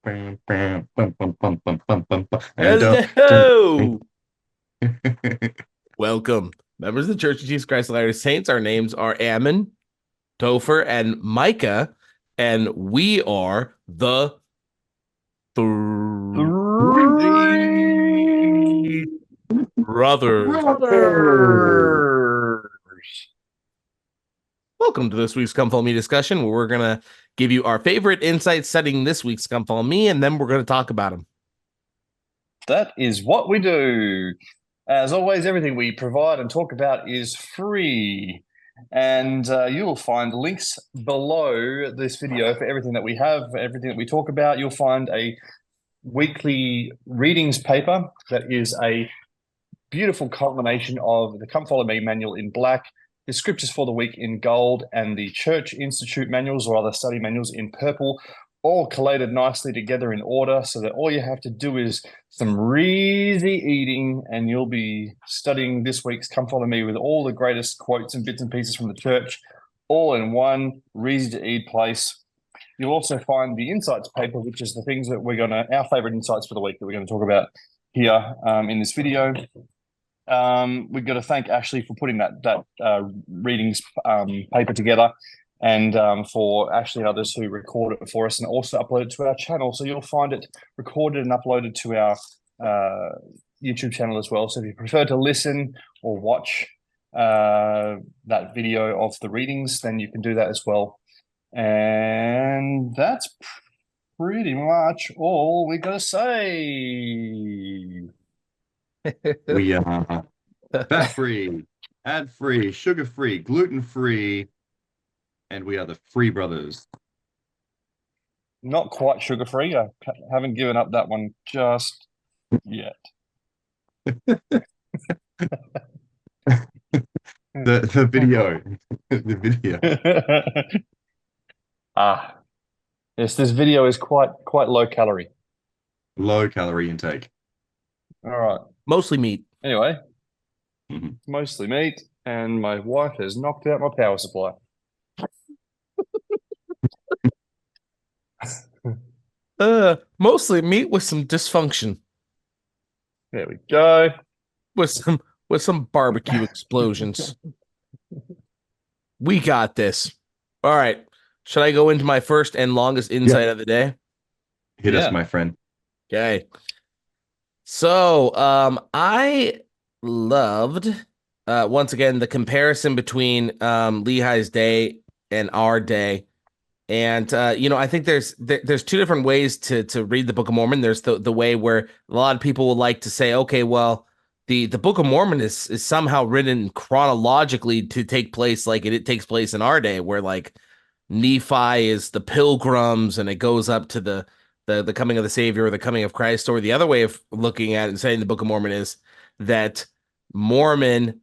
And Hello! Welcome. Members of the Church of Jesus Christ of Latter-day Saints. Our names are Ammon, Topher, and Micah, and we are the three Three Brothers. brothers. Welcome to this week's Come Follow Me discussion, where we're going to give you our favorite insights studying this week's Come Follow Me, and then we're going to talk about them. That is what we do. As always, everything we provide and talk about is free. And you will find links below this video for everything that we have, for everything that we talk about. You'll find a weekly readings paper that is a beautiful culmination of the Come Follow Me manual in black, the scriptures for the week in gold, and the Church Institute manuals or other study manuals in purple, all collated nicely together in order so that all you have to do is some easy eating and you'll be studying this week's Come Follow Me with all the greatest quotes and bits and pieces from the church, all in one easy to eat place. You'll also find the insights paper, which is the things that our favorite insights for the week that we're going to talk about here in this video. We've got to thank Ashley for putting that readings paper together, and for Ashley and others who record it for us and also upload it to our channel. So you'll find it recorded and uploaded to our YouTube channel as well. So if you prefer to listen or watch that video of the readings, then you can do that as well. And that's pretty much all we got to say. We are fat-free, ad-free, sugar-free, gluten-free, and we are the Free Brothers. Not quite sugar-free. I haven't given up that one just yet. The video. The video. Yes, this video is quite low calorie. Low calorie intake. All right. Mostly meat. Anyway, mostly meat, and my wife has knocked out my power supply. Mostly meat with some dysfunction. There we go. With some barbecue explosions. We got this. All right. Should I go into my first and longest insight of the day? Hit us, my friend. Okay. So, I loved once again the comparison between Lehi's day and our day. And I think there's two different ways to read the Book of Mormon. There's the way where a lot of people would like to say, okay, well, the Book of Mormon is somehow written chronologically to take place like it takes place in our day, where like Nephi is the pilgrims and it goes up to the coming of the Savior or the coming of Christ. Or the other way of looking at it and saying the Book of Mormon is that Mormon,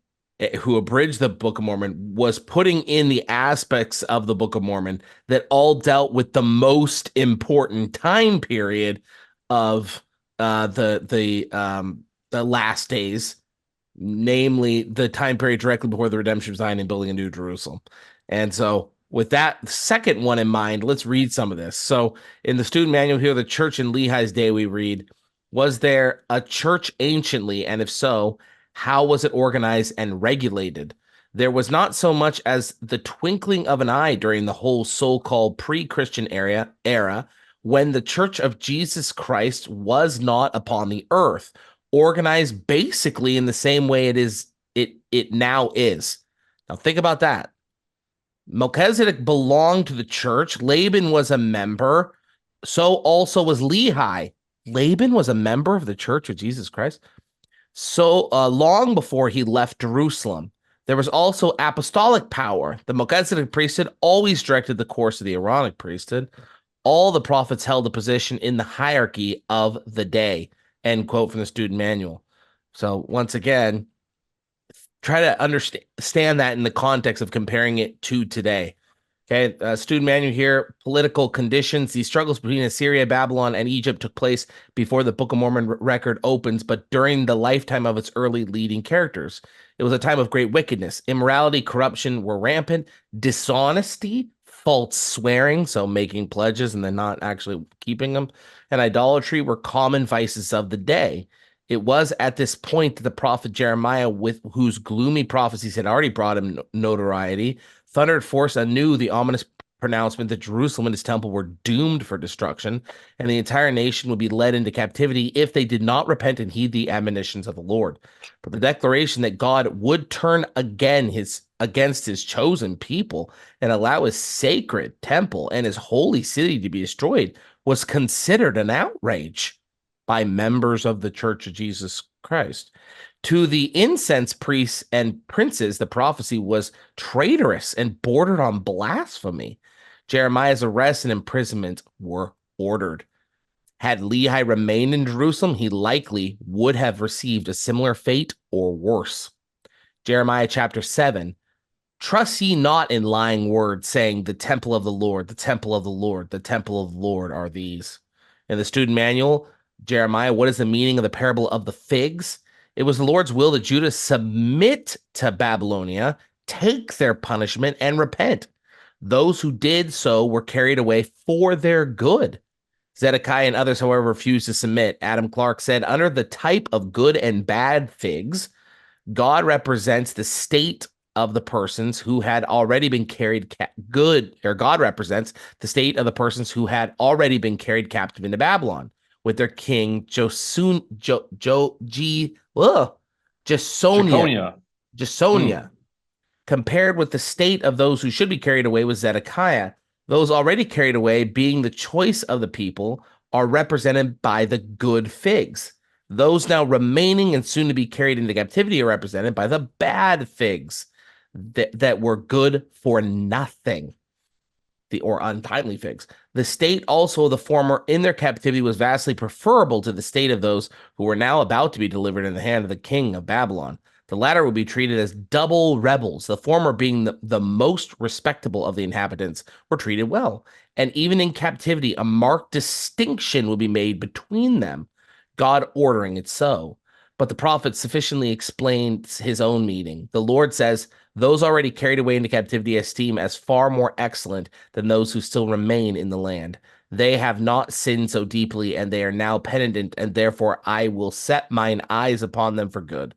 who abridged the Book of Mormon, was putting in the aspects of the Book of Mormon that all dealt with the most important time period of the last days, namely the time period directly before the redemption of Zion and building a new Jerusalem. And so with that second one in mind, let's read some of this. So in the student manual here, the church in Lehi's day, we read, was there a church anciently? And if so, how was it organized and regulated? There was not so much as the twinkling of an eye during the whole so-called pre-Christian era when the Church of Jesus Christ was not upon the earth, organized basically in the same way it now is. Now think about that. Melchizedek belonged to the church. Laban was a member. So also was Lehi. Laban was a member of the Church of Jesus Christ. So long before he left Jerusalem, there was also apostolic power. The Melchizedek priesthood always directed the course of the Aaronic priesthood. All the prophets held a position in the hierarchy of the day. End quote from the student manual. So once again, try to understand that in the context of comparing it to today. Okay, student manual here, political conditions. These struggles between Assyria, Babylon, and Egypt took place before the Book of Mormon record opens, but during the lifetime of its early leading characters. It was a time of great wickedness. Immorality, corruption were rampant. Dishonesty, false swearing, so making pledges and then not actually keeping them, and idolatry were common vices of the day. It was at this point that the prophet Jeremiah, with whose gloomy prophecies had already brought him notoriety, thundered forth anew the ominous pronouncement that Jerusalem and his temple were doomed for destruction, and the entire nation would be led into captivity if they did not repent and heed the admonitions of the Lord. But the declaration that God would turn against his chosen people and allow his sacred temple and his holy city to be destroyed was considered an outrage by members of the Church of Jesus Christ. To the incense priests and princes, the prophecy was traitorous and bordered on blasphemy. Jeremiah's arrest and imprisonment were ordered. Had Lehi remained in Jerusalem, he likely would have received a similar fate or worse. Jeremiah chapter 7, trust ye not in lying words, saying, the temple of the Lord, the temple of the Lord, the temple of the Lord are these. In the student manual, Jeremiah, what is the meaning of the parable of the figs? It was the Lord's will that Judah submit to Babylonia, take their punishment, and repent. Those who did so were carried away for their good. Zedekiah and others, however, refused to submit. Adam Clark said, under the type of good and bad figs, God represents the state of the persons who had already been carried God represents the state of the persons who had already been carried captive into Babylon with their king Jesonia. Compared with the state of those who should be carried away with Zedekiah, those already carried away, being the choice of the people, are represented by the good figs. Those now remaining and soon to be carried into captivity are represented by the bad figs that were good for nothing, or untimely figs. The state also of the former in their captivity was vastly preferable to the state of those who were now about to be delivered in the hand of the king of Babylon. The latter would be treated as double rebels. The former, being the most respectable of the inhabitants, were treated well. And even in captivity, a marked distinction would be made between them, God ordering it so. But the prophet sufficiently explained his own meaning. The Lord says, those already carried away into captivity I esteem as far more excellent than those who still remain in the land. They have not sinned so deeply, and they are now penitent, and therefore I will set mine eyes upon them for good.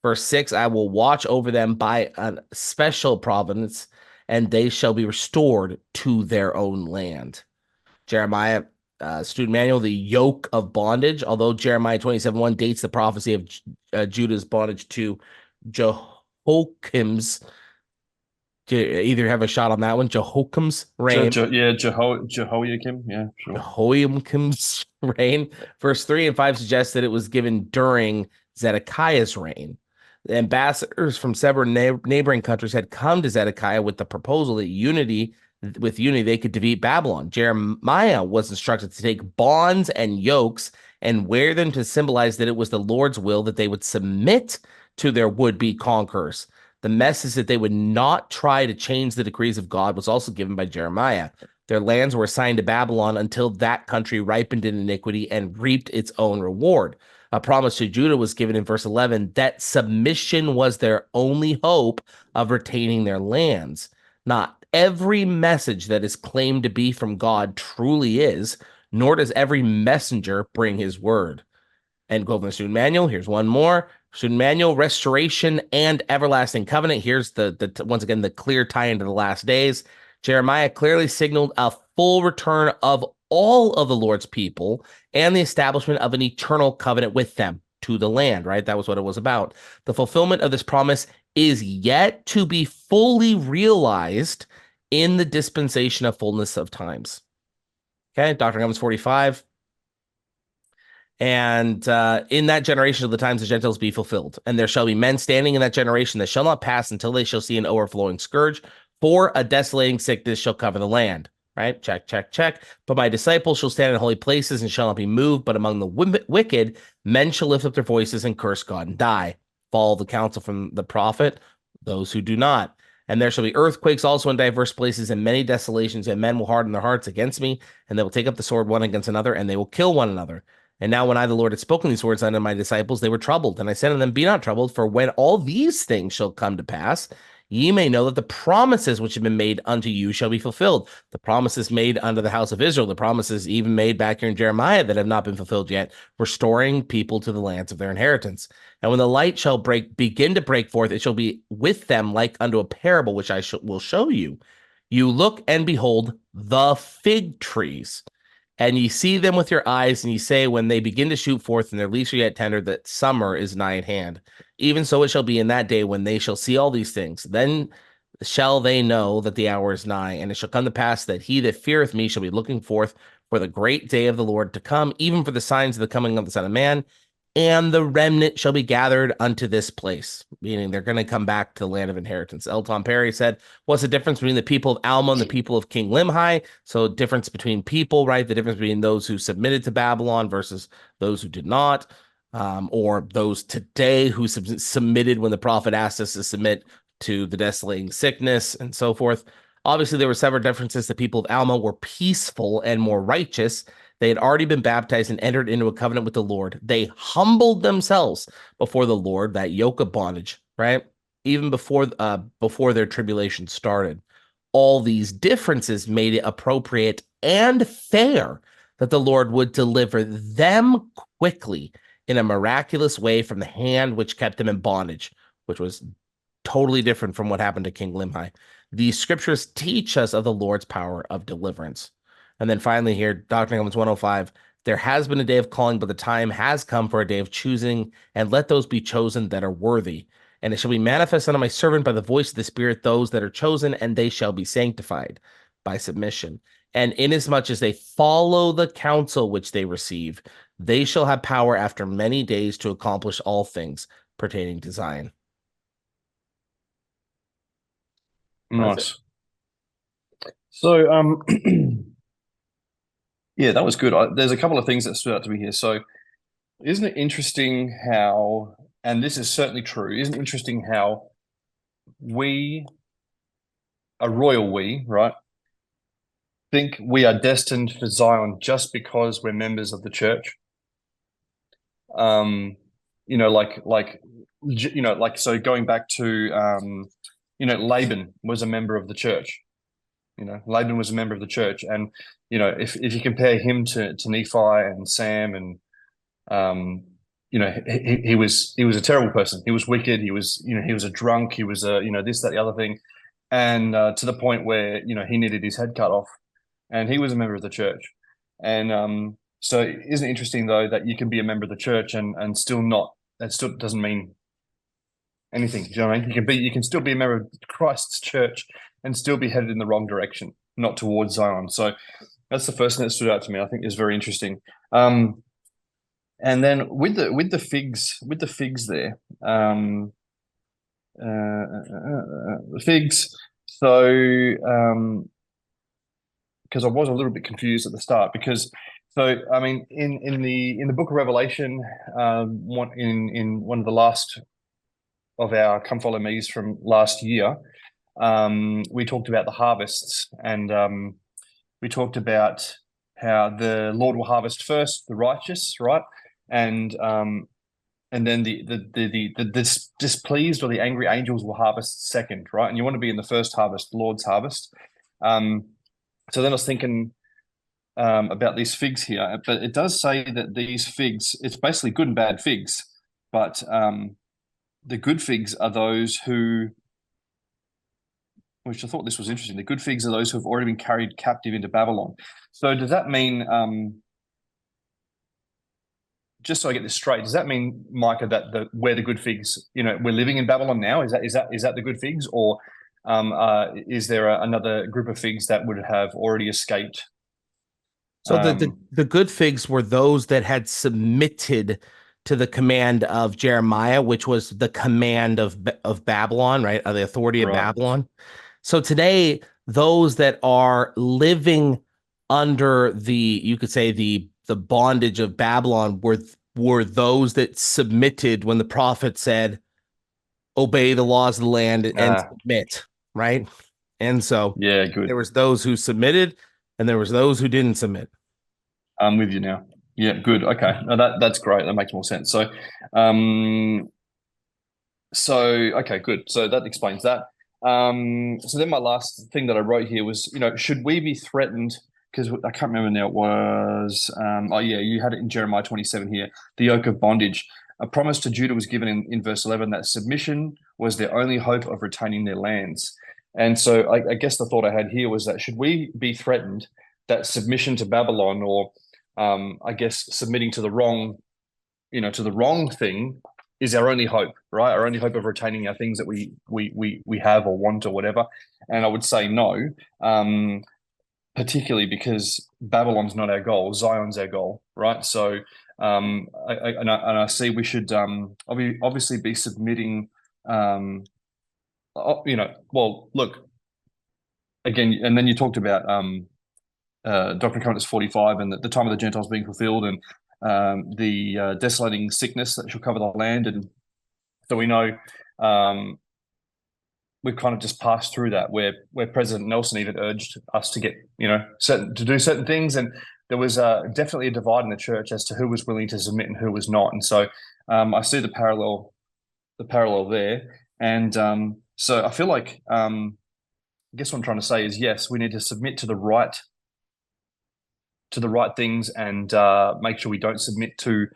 Verse 6, I will watch over them by a special providence, and they shall be restored to their own land. Jeremiah, student manual, the yoke of bondage. Although Jeremiah 27:1 dates the prophecy of Judah's bondage to Jehoiakim's, either have a shot on that one, Jehoiakim's reign. Jehoiakim, yeah, sure. Jehoiakim's reign. Verse 3 and 5 suggests that it was given during Zedekiah's reign. The ambassadors from several neighboring countries had come to Zedekiah with the proposal that with unity they could defeat Babylon. Jeremiah was instructed to take bonds and yokes and wear them to symbolize that it was the Lord's will that they would submit to their would-be conquerors. The message that they would not try to change the decrees of God was also given by Jeremiah. Their lands were assigned to Babylon until that country ripened in iniquity and reaped its own reward. A promise to Judah was given in verse 11 that submission was their only hope of retaining their lands. Not every message that is claimed to be from God truly is, nor does every messenger bring his word. And go from the student manual. Here's one more. Student manual, restoration and everlasting covenant. Here's the once again, the clear tie into the last days. Jeremiah clearly signaled a full return of all of the Lord's people and the establishment of an eternal covenant with them to the land, right? That was what it was about. The fulfillment of this promise is yet to be fully realized in the dispensation of fullness of times. Okay, Doctrine and Covenants 45. And in that generation of the times the Gentiles be fulfilled. And there shall be men standing in that generation that shall not pass until they shall see an overflowing scourge, for a desolating sickness shall cover the land. Right? Check, check, check. But my disciples shall stand in holy places and shall not be moved. But among the wicked, men shall lift up their voices and curse God and die. Follow the counsel from the prophet, those who do not. And there shall be earthquakes also in diverse places and many desolations, and men will harden their hearts against me, and they will take up the sword one against another, and they will kill one another. And now when I, the Lord, had spoken these words unto my disciples, they were troubled. And I said unto them, be not troubled, for when all these things shall come to pass, ye may know that the promises which have been made unto you shall be fulfilled. The promises made unto the house of Israel, the promises even made back here in Jeremiah that have not been fulfilled yet, restoring people to the lands of their inheritance. And when the light shall begin to break forth, it shall be with them like unto a parable, which I will show you. You look and behold the fig trees, and ye see them with your eyes, and ye say, when they begin to shoot forth, and their leaves are yet tender, that summer is nigh at hand. Even so it shall be in that day when they shall see all these things. Then shall they know that the hour is nigh, and it shall come to pass that he that feareth me shall be looking forth for the great day of the Lord to come, even for the signs of the coming of the Son of Man. And the remnant shall be gathered unto this place, meaning they're going to come back to the land of inheritance. L. Tom Perry said, what's the difference between the people of Alma and the people of King Limhi? So difference between people, right? The difference between those who submitted to Babylon versus those who did not, or those today who submitted when the prophet asked us to submit to the desolating sickness and so forth. Obviously, there were several differences. The people of Alma were peaceful and more righteous. They had already been baptized and entered into a covenant with the Lord. They humbled themselves before the Lord, that yoke of bondage, right? Even before their tribulation started. All these differences made it appropriate and fair that the Lord would deliver them quickly in a miraculous way from the hand which kept them in bondage, which was totally different from what happened to King Limhi. The scriptures teach us of the Lord's power of deliverance. And then finally here, Doctrine and Covenants 105, there has been a day of calling, but the time has come for a day of choosing, and let those be chosen that are worthy. And it shall be manifest unto my servant by the voice of the Spirit, those that are chosen, and they shall be sanctified by submission. And inasmuch as they follow the counsel which they receive, they shall have power after many days to accomplish all things pertaining to Zion. Nice. So, yeah, that was good. There's a couple of things that stood out to me here. So, isn't it interesting how, and this is certainly true, isn't it interesting how we, a royal we, right, think we are destined for Zion just because we're members of the church? You know, so going back to, Laban was a member of the church. Laban was a member of the church, and if you compare him to Nephi and Sam, and he was a terrible person. He was wicked. He was a drunk. He was this, that, the other thing, and to the point where he needed his head cut off, and he was a member of the church. And so isn't it interesting though that you can be a member of the church and still not? That still doesn't mean anything. Do you know what I mean? You can still be a member of Christ's church and still be headed in the wrong direction, not towards Zion. So that's the first thing that stood out to me. I think is very interesting. And then with the figs there, the figs. So because I was a little bit confused at the start, because I mean in the book of Revelation, in one of the last of our Come Follow Me's from last year, we talked about the harvests, and we talked about how the Lord will harvest first the righteous, right? And then the displeased or the angry angels will harvest second, right? And you want to be in the first harvest, the Lord's harvest. So then I was thinking about these figs here, but it does say that these figs, it's basically good and bad figs, but the good figs are those who, which I thought this was interesting, the good figs are those who have already been carried captive into Babylon. So does that mean, just so I get this straight, does that mean, Micah, that we're the good figs, we're living in Babylon now? Is that the good figs? Or is there another group of figs that would have already escaped? So the good figs were those that had submitted to the command of Jeremiah, which was the command of Babylon, right? The authority of Babylon. So today, those that are living under you could say the bondage of Babylon were those that submitted when the prophet said, obey the laws of the land and submit, right? And so yeah, good. There was those who submitted and there was those who didn't submit. I'm with you now. Yeah, good. Okay. No, that's great. That makes more sense. So okay, good. So that explains that. So then my last thing that I wrote here was, should we be threatened? Because I can't remember now. It was, oh yeah, you had it in Jeremiah 27 here. The yoke of bondage. A promise to Judah was given in verse 11 that submission was their only hope of retaining their lands. And so I guess the thought I had here was that should we be threatened that submission to Babylon, or I guess submitting to the wrong, to the wrong thing, is our only hope, right? Our only hope of retaining our things that we have or want or whatever. And I would say no, particularly because Babylon's not our goal, Zion's our goal, right? So I see we should obviously be submitting. Well, look again, and then you talked about Doctrine and Covenants 45 and the time of the Gentiles being fulfilled, and the desolating sickness that shall cover the land. And so we know we've kind of just passed through that, where President Nelson even urged us to get, to do certain things. And there was definitely a divide in the church as to who was willing to submit and who was not. And so I see the parallel there. And so I feel like, I guess what I'm trying to say is, yes, we need to submit to the right things, and make sure we don't submit to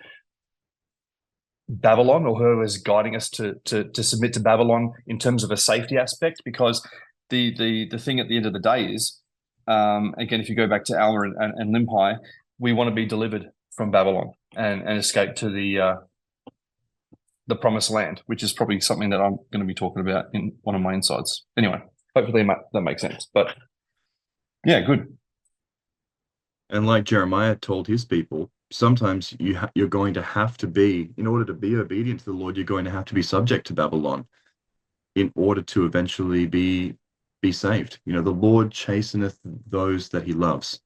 Babylon, or whoever is guiding us to submit to Babylon in terms of a safety aspect. Because the thing at the end of the day is, again, if you go back to Alma and Limhi, we want to be delivered from Babylon and escape to the promised land, which is probably something that I'm going to be talking about in one of my insights. Anyway, hopefully that makes sense. But yeah, good. And like Jeremiah told his people, sometimes you're going to have to be, in order to be obedient to the Lord, you're going to have to be subject to Babylon in order to eventually be saved. The Lord chasteneth those that he loves.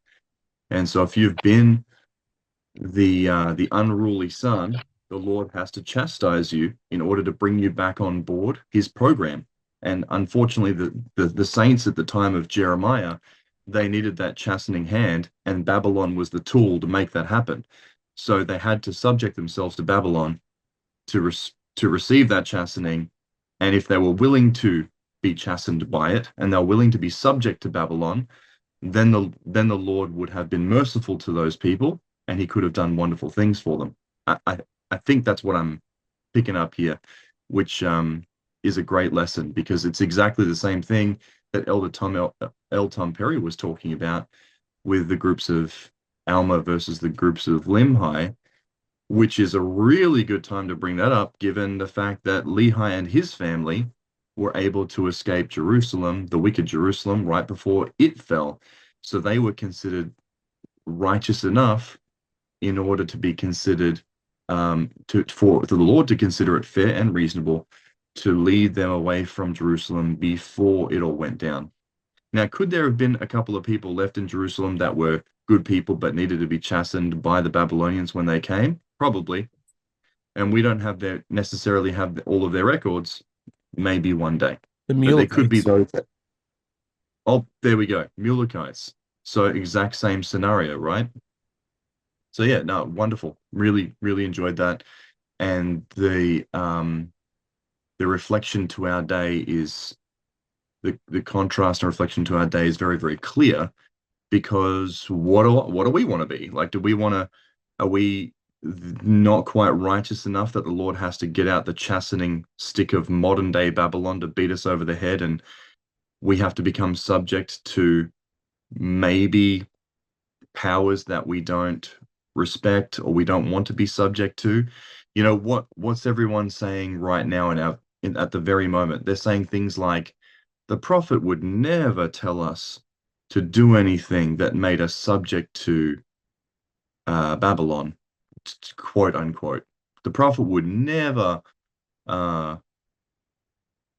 And so if you've been the unruly son, the Lord has to chastise you in order to bring you back on board his program. And unfortunately, the saints at the time of Jeremiah, they needed that chastening hand, and Babylon was the tool to make that happen. So they had to subject themselves to Babylon to receive that chastening. And if they were willing to be chastened by it, and they're willing to be subject to Babylon, then the Lord would have been merciful to those people, and he could have done wonderful things for them. I think that's what I'm picking up here, which is a great lesson, because it's exactly the same thing that Elder Tom Perry was talking about with the groups of Alma versus the groups of Limhi, which is a really good time to bring that up, given the fact that Lehi and his family were able to escape Jerusalem, the wicked Jerusalem, right before it fell. So they were considered righteous enough in order to be considered, for the Lord to consider it fair and reasonable to lead them away from Jerusalem before it all went down. Now, could there have been a couple of people left in Jerusalem that were good people but needed to be chastened by the Babylonians when they came? Probably. And we don't necessarily have all of their records. Maybe one day. But there could be those that... Oh, there we go. Mulekites. So exact same scenario, right? So yeah, no, wonderful. Really, really enjoyed that. And the reflection to our day is the contrast and reflection to our day is very, very clear, because what do we want to be? Like, are we not quite righteous enough that the Lord has to get out the chastening stick of modern day Babylon to beat us over the head, and we have to become subject to maybe powers that we don't respect or we don't want to be subject to? What's everyone saying right now at the very moment? They're saying things like, the prophet would never tell us to do anything that made us subject to Babylon, quote unquote. The prophet would never,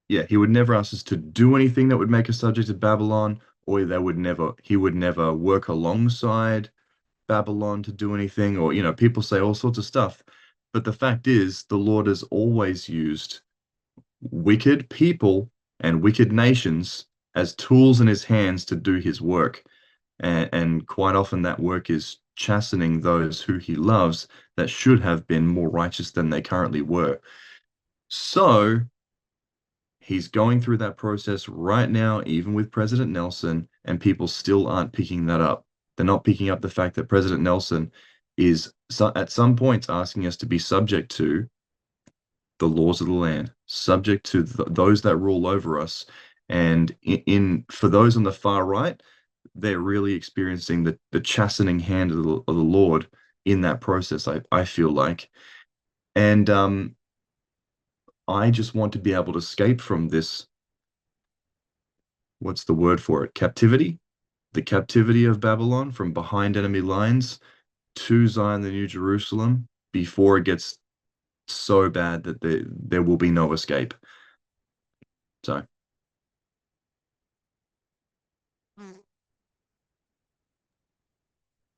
he would never ask us to do anything that would make us subject to Babylon, or he would never work alongside Babylon to do anything, or, people say all sorts of stuff. But the fact is, the Lord has always used wicked people and wicked nations as tools in his hands to do his work. And quite often that work is chastening those who he loves that should have been more righteous than they currently were. So He's going through that process right now, even with President Nelson, and people still aren't picking that up. They're not picking up the fact that President Nelson is at some points asking us to be subject to the laws of the land, subject to those that rule over us. And for those on the far right, they're really experiencing the chastening hand of the Lord in that process, I feel like. And I just want to be able to escape from this, what's the word for it? Captivity? The captivity of Babylon from behind enemy lines to Zion, the New Jerusalem, before it gets so bad that there will be no escape. So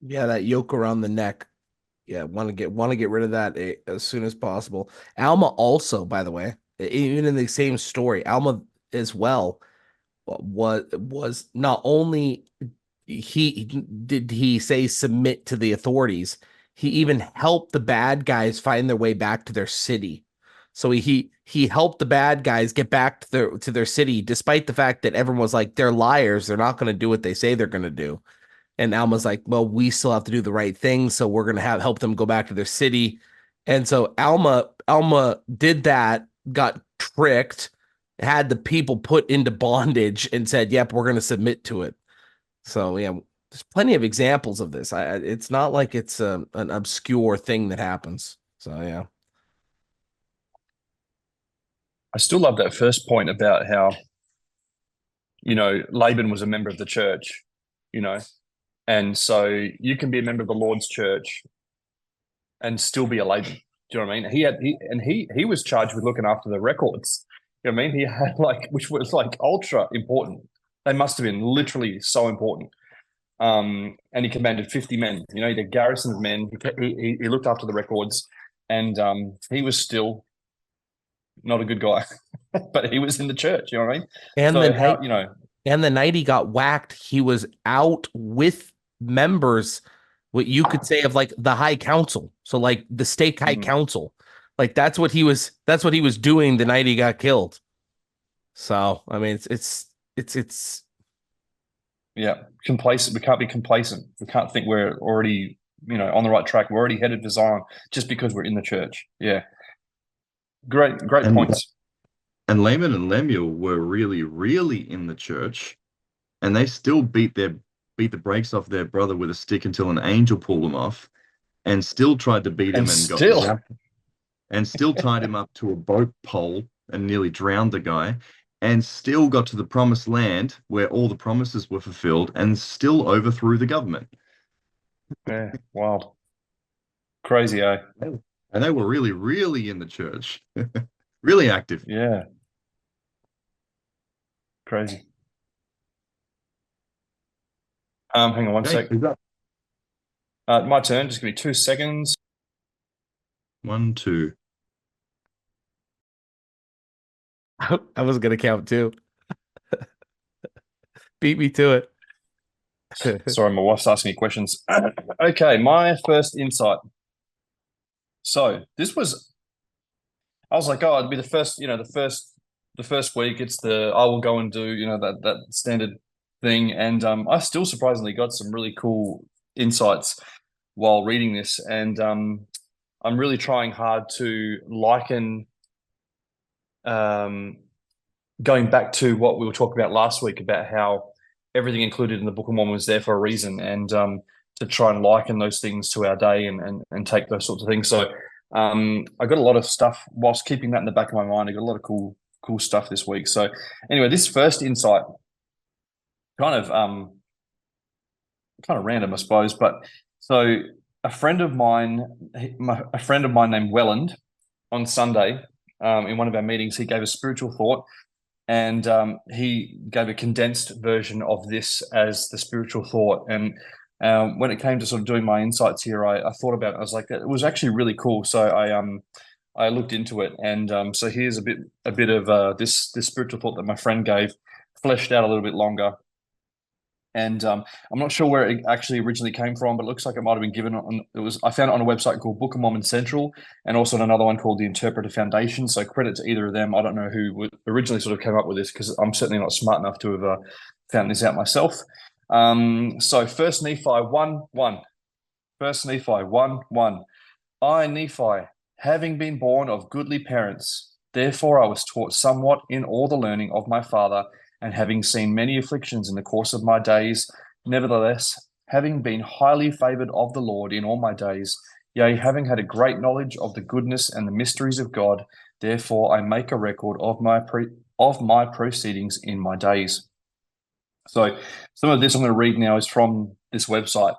Yeah, that yoke around the neck. Yeah, want to get rid of that as soon as possible. Alma also, by the way, even in the same story, Alma as well was not only he say submit to the authorities, he even helped the bad guys find their way back to their city. So he helped the bad guys get back to their city, despite the fact that everyone was like, they're liars, they're not going to do what they say they're going to do. And Alma's like, well, we still have to do the right thing, so we're gonna help them go back to their city. And so Alma did that, got tricked, had the people put into bondage, and said, "Yep, we're gonna submit to it." So yeah, there's plenty of examples of this. It's not like it's an obscure thing that happens. So yeah, I still love that first point about how, Laban was a member of the church, and so you can be a member of the Lord's church and still be a Laban. Do you know what I mean? He was charged with looking after the records. You know what I mean? He had which was ultra important. They must have been literally so important. And he commanded 50 men. He had a garrison of men. He looked after the records, and he was still not a good guy, but he was in the church. You know what I mean? and So the how night and the night he got whacked, he was out with members, what you could say of like the high council. So like the stake high council. Like that's what he was doing the night he got killed. So I mean it's Yeah, complacent. We can't be complacent. We can't think we're already, on the right track. We're already headed to Zion just because we're in the church. Yeah, great and points. and Laman and Lemuel were really, really in the church, and they still beat the brakes off their brother with a stick until an angel pulled him off, and still tried to beat And him and still, and still tied him up to a boat pole and nearly drowned the guy, and still got to the promised land where all the promises were fulfilled, and still overthrew the government. yeah, wild, crazy, eh? And they were really, really in the church, really active. Yeah, crazy. Hang on one Hey, sec. who's up? My turn. Just give me 2 seconds. 1, 2. I was gonna count too. Beat me to it. Sorry, my wife's asking me questions. Okay, my first insight. So I was like, oh, it'd be the first, the first week. It's I will go and do, that standard thing, and I still surprisingly got some really cool insights while reading this, and I'm really trying hard to liken, going back to what we were talking about last week about how everything included in the Book of Mormon was there for a reason, and to try and liken those things to our day and take those sorts of things. So I got a lot of stuff whilst keeping that in the back of my mind. I got a lot of cool stuff this week. So anyway, this first insight, kind of random, I suppose, but so a friend of mine named Welland on Sunday, in one of our meetings, he gave a spiritual thought, and he gave a condensed version of this as the spiritual thought. And when it came to sort of doing my insights here, I thought about it. I was like, it was actually really cool. So I looked into it, and so here's a bit of this spiritual thought that my friend gave, fleshed out a little bit longer. And I'm not sure where it actually originally came from, but it looks like it might have been given on. I found it on a website called Book of Mormon Central, and also on another one called the Interpreter Foundation. So credit to either of them. I don't know who originally sort of came up with this, because I'm certainly not smart enough to have found this out myself. So First Nephi 1:1. First Nephi 1:1. I, Nephi, having been born of goodly parents, therefore I was taught somewhat in all the learning of my father, and having seen many afflictions in the course of my days, nevertheless, having been highly favored of the Lord in all my days, yea, having had a great knowledge of the goodness and the mysteries of God, therefore I make a record of my proceedings in my days. So some of this I'm going to read now is from this website.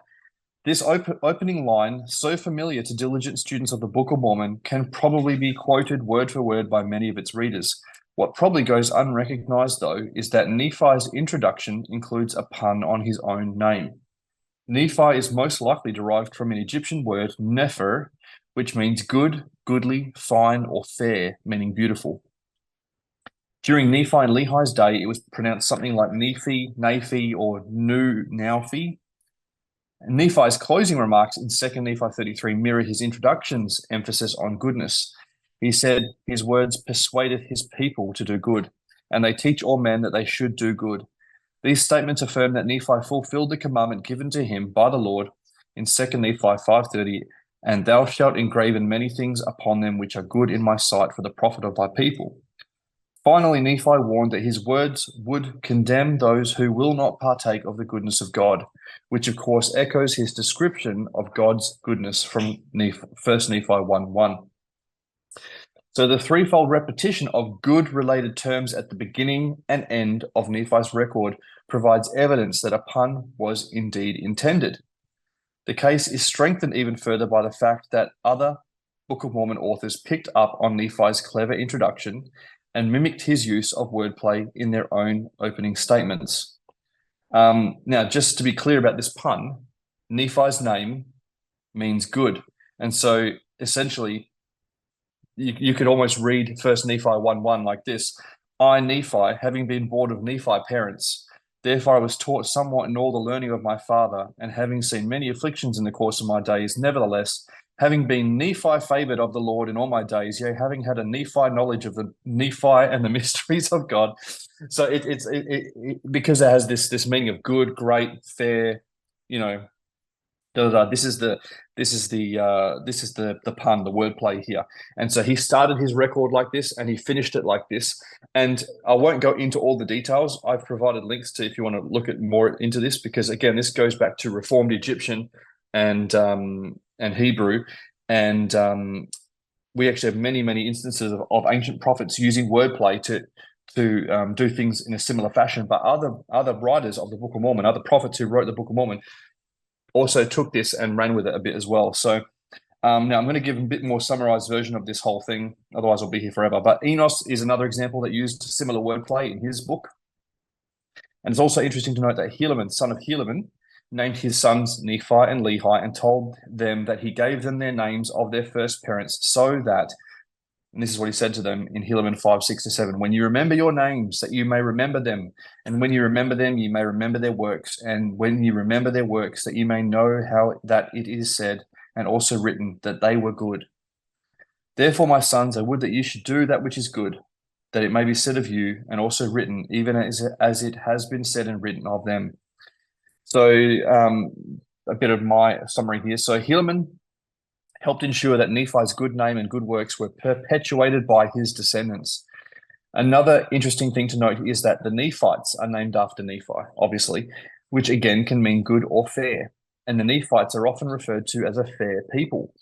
This opening line, so familiar to diligent students of the Book of Mormon, can probably be quoted word for word by many of its readers. What probably goes unrecognized, though, is that Nephi's introduction includes a pun on his own name. Nephi is most likely derived from an Egyptian word, Nefer, which means good, goodly, fine, or fair, meaning beautiful. During Nephi and Lehi's day, it was pronounced something like Nephi, or Naufi. Nephi's closing remarks in 2 Nephi 33 mirror his introduction's emphasis on goodness. He said, his words persuaded his people to do good, and they teach all men that they should do good. These statements affirm that Nephi fulfilled the commandment given to him by the Lord in 2 Nephi 5:30, and thou shalt engraven many things upon them which are good in my sight for the profit of thy people. Finally, Nephi warned that his words would condemn those who will not partake of the goodness of God, which of course echoes his description of God's goodness from 1 Nephi 1:1. So the threefold repetition of good-related terms at the beginning and end of Nephi's record provides evidence that a pun was indeed intended. The case is strengthened even further by the fact that other Book of Mormon authors picked up on Nephi's clever introduction and mimicked his use of wordplay in their own opening statements. Now, just to be clear about this pun, Nephi's name means good. And so essentially, you could almost read 1 Nephi 1:1 like this. I, Nephi, having been born of Nephi parents, therefore I was taught somewhat in all the learning of my father, and having seen many afflictions in the course of my days, nevertheless, having been Nephi favored of the Lord in all my days, yea, having had a Nephi knowledge of the Nephi and the mysteries of God. So it's because it has this meaning of good, great, fair, This is the pun, the wordplay here. And so he started his record like this, and he finished it like this. And I won't go into all the details. I've provided links to if you want to look at more into this, because again, this goes back to Reformed Egyptian and Hebrew, and we actually have many instances of ancient prophets using wordplay to do things in a similar fashion. But other writers of the Book of Mormon, other prophets who wrote the Book of Mormon, also took this and ran with it a bit as well. So now I'm going to give a bit more summarized version of this whole thing. Otherwise, I'll be here forever. But Enos is another example that used similar wordplay in his book. And it's also interesting to note that Helaman, son of Helaman, named his sons Nephi and Lehi, and told them that he gave them their names of their first parents, so that, and this is what he said to them in Helaman 5:6-7, when you remember your names, that you may remember them, and when you remember them, you may remember their works, and when you remember their works, that you may know how that it is said, and also written, that they were good. Therefore, my sons, I would that you should do that which is good, that it may be said of you, and also written, even as it has been said and written of them. So a bit of my summary here. So Helaman helped ensure that Nephi's good name and good works were perpetuated by his descendants. Another interesting thing to note is that the Nephites are named after Nephi, obviously, which again can mean good or fair. And the Nephites are often referred to as a fair people.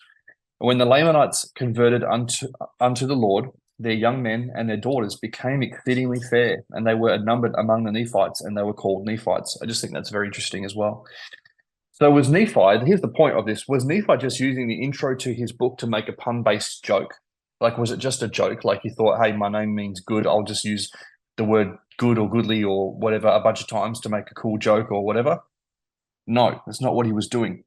When the Lamanites converted unto the Lord, their young men and their daughters became exceedingly fair, and they were numbered among the Nephites, and they were called Nephites. I just think that's very interesting as well. So was Nephi, here's the point of this, was Nephi just using the intro to his book to make a pun-based joke? Like, was it just a joke? Like he thought, hey, my name means good, I'll just use the word good or goodly or whatever a bunch of times to make a cool joke or whatever? No, that's not what he was doing.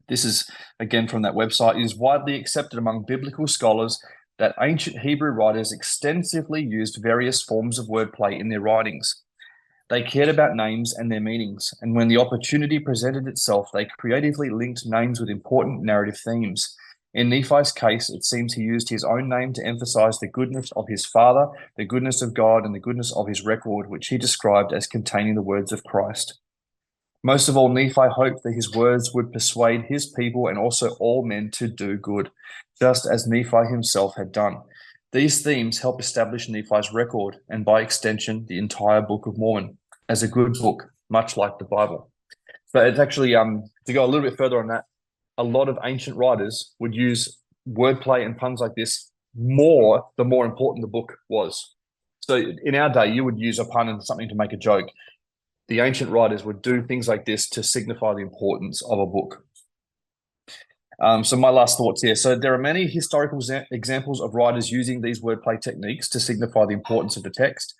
This is, again, from that website. It is widely accepted among biblical scholars that ancient Hebrew writers extensively used various forms of wordplay in their writings. They cared about names and their meanings, and when the opportunity presented itself, they creatively linked names with important narrative themes. In Nephi's case, it seems he used his own name to emphasize the goodness of his father, the goodness of God, and the goodness of his record, which he described as containing the words of Christ. Most of all, Nephi hoped that his words would persuade his people and also all men to do good, just as Nephi himself had done. These themes help establish Nephi's record, and by extension, the entire Book of Mormon, as a good book, much like the Bible. So it's actually, to go a little bit further on that, a lot of ancient writers would use wordplay and puns like this more the more important the book was. So in our day, you would use a pun and something to make a joke. The ancient writers would do things like this to signify the importance of a book. So my last thoughts here. So there are many historical examples of writers using these wordplay techniques to signify the importance of the text.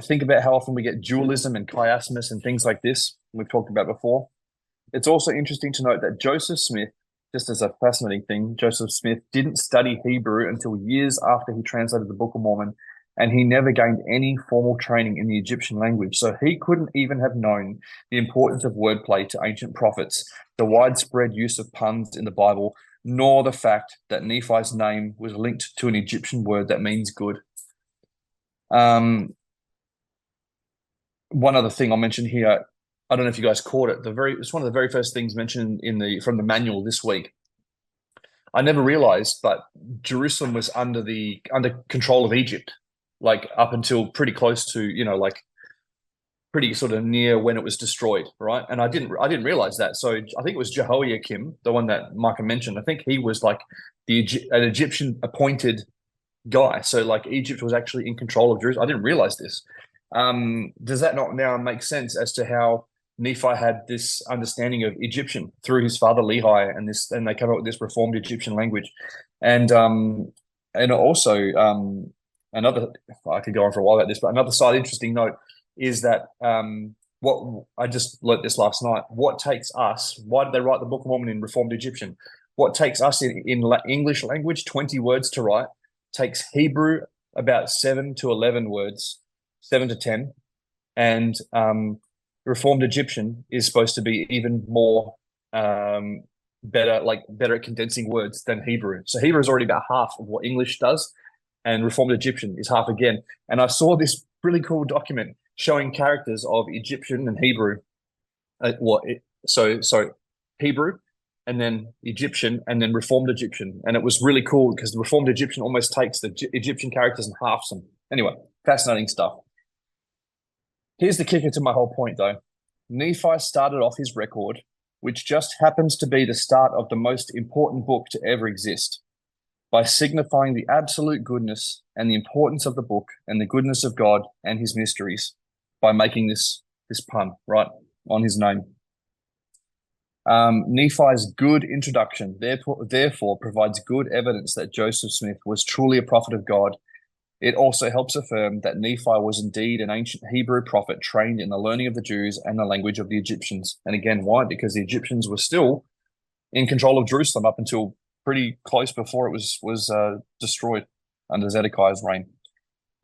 Think about how often we get dualism and chiasmus and things like this we've talked about before. It's also interesting to note that Joseph Smith, just as a fascinating thing, Joseph Smith didn't study Hebrew until years after he translated the Book of Mormon, and he never gained any formal training in the Egyptian language. So he couldn't even have known the importance of wordplay to ancient prophets, the widespread use of puns in the Bible, nor the fact that Nephi's name was linked to an Egyptian word that means good. One other thing I'll mention here, I don't know if you guys caught it. It's one of the very first things mentioned from the manual this week. I never realized, but Jerusalem was under control of Egypt, like up until pretty close to, like pretty sort of near when it was destroyed, right? And I didn't realize that. So I think it was Jehoiakim, the one that Micah mentioned. I think he was like an Egyptian appointed guy. So like Egypt was actually in control of Jerusalem. I didn't realize this. Does that not now make sense as to how Nephi had this understanding of Egyptian through his father Lehi, and they come up with this reformed Egyptian language, and also another, I could go on for a while about this, but another side interesting note is that what I just learnt this last night. What takes us? Why did they write the Book of Mormon in reformed Egyptian? What takes us in English language 20 words to write takes Hebrew about 7 to 11 words, 7 to 10, and Reformed Egyptian is supposed to be even more better at condensing words than Hebrew. So Hebrew is already about half of what English does, and Reformed Egyptian is half again. And I saw this really cool document showing characters of Egyptian and Hebrew. Hebrew, and then Egyptian, and then Reformed Egyptian. And it was really cool because the Reformed Egyptian almost takes the Egyptian characters and halves them. Anyway, fascinating stuff. Here's the kicker to my whole point, though. Nephi started off his record, which just happens to be the start of the most important book to ever exist, by signifying the absolute goodness and the importance of the book and the goodness of God and his mysteries, by making this pun, right, on his name. Nephi's good introduction, therefore, provides good evidence that Joseph Smith was truly a prophet of God. It also helps affirm that Nephi was indeed an ancient Hebrew prophet trained in the learning of the Jews and the language of the Egyptians. And again, why? Because the Egyptians were still in control of Jerusalem up until pretty close before it was destroyed under Zedekiah's reign.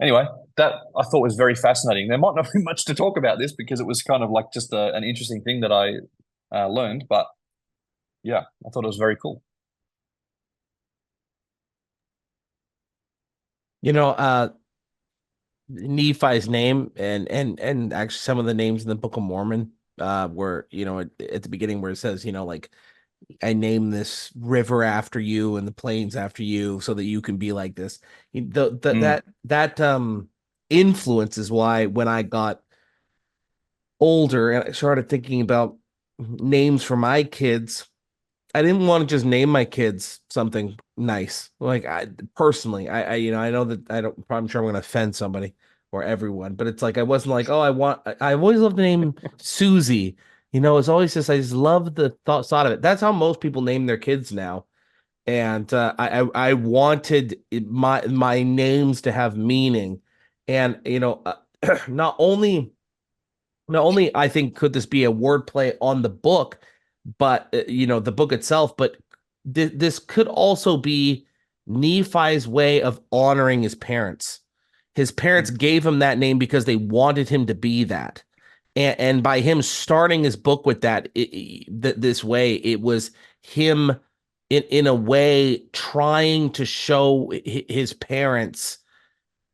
Anyway, that I thought was very fascinating. There might not be much to talk about this because it was kind of like just an interesting thing that I learned, but yeah, I thought it was very cool. Nephi's name and actually some of the names in the Book of Mormon were, at the beginning where it says, like, I name this river after you and the plains after you so that you can be like this. That influence is why when I got older and I started thinking about names for my kids, I didn't want to just name my kids something nice. Like I know that I'm sure I'm going to offend somebody or everyone, but it's like, I wasn't like, I've always loved the name Susie. It's always just, I just love the thought of it. That's how most people name their kids now. And I wanted my names to have meaning. And, not only I think could this be a wordplay on the book, but the book itself, but this could also be Nephi's way of honoring his parents. his parents gave him that name because they wanted him to be that. And by him starting his book with that this way, it was him in a way trying to show his parents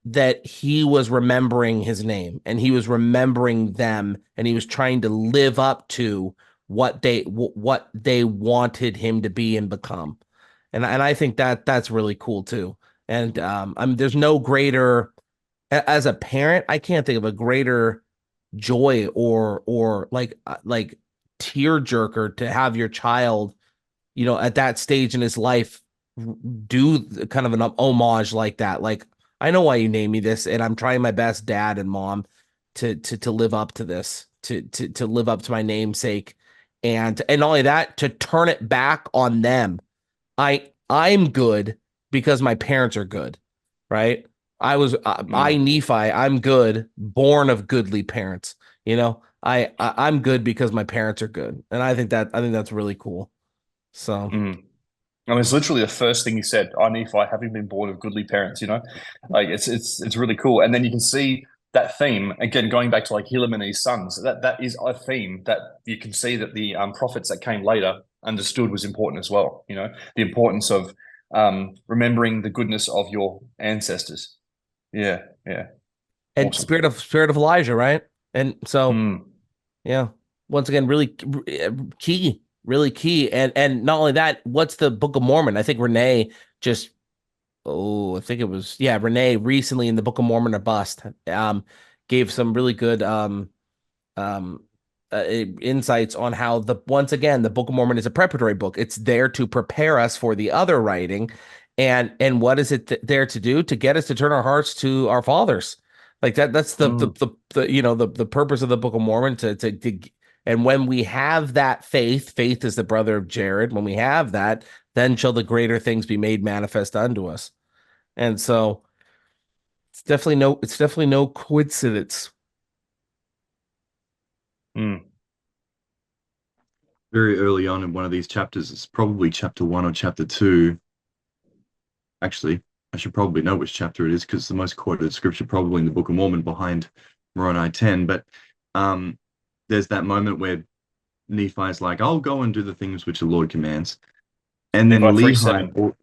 that he was remembering his name and he was remembering them and he was trying to live up to what they wanted him to be and become. And I think that that's really cool too. And I mean, there's no greater as a parent, I can't think of a greater joy or like tearjerker to have your child, at that stage in his life do kind of an homage like that. Like, I know why you named me this, and I'm trying my best, dad and mom, to live up to this, to live up to my namesake, and not only that, to turn it back on them. I'm good because my parents are good, right? I Nephi, I'm good, born of goodly parents. I'm good because my parents are good, and I think that's really cool. So. I mean, it's literally the first thing he said. I Nephi, having been born of goodly parents, like it's really cool. And then you can see that theme again going back to like Helaman and his sons. That is a theme that you can see that the prophets that came later understood was important as well. The importance of remembering the goodness of your ancestors. Yeah, yeah. And Awesome. spirit of Elijah, right? And so, yeah, once again, really key, really key. And not only that, what's the Book of Mormon? I think Renee just, I think it was, yeah, Renee recently in the Book of Mormon or Bust, gave some really good insights on how once again the Book of Mormon is a preparatory book. It's there to prepare us for the other writing, and what is it there to do? To get us to turn our hearts to our fathers. Like that's the purpose of the Book of Mormon to and when we have that faith is the brother of Jared. When we have that, then shall the greater things be made manifest unto us. And so it's definitely no coincidence. Very early on in one of these chapters, it's probably chapter 1 or chapter 2. Actually, I should probably know which chapter it is because it's the most quoted scripture probably in the Book of Mormon behind Moroni 10. But there's that moment where Nephi's like, I'll go and do the things which the Lord commands. And then Lehi,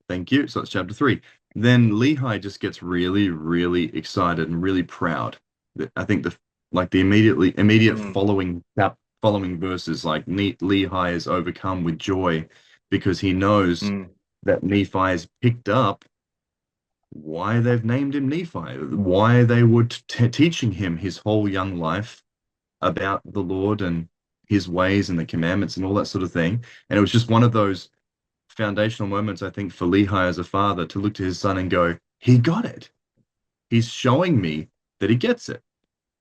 thank you. So it's chapter 3. Then Lehi just gets really, really excited and really proud. I think the immediate following verses, like Lehi is overcome with joy because he knows that Nephi has picked up why they've named him Nephi, why they were teaching him his whole young life about the Lord and his ways and the commandments and all that sort of thing. And it was just one of those foundational moments, I think, for Lehi as a father to look to his son and go, he got it. He's showing me that he gets it.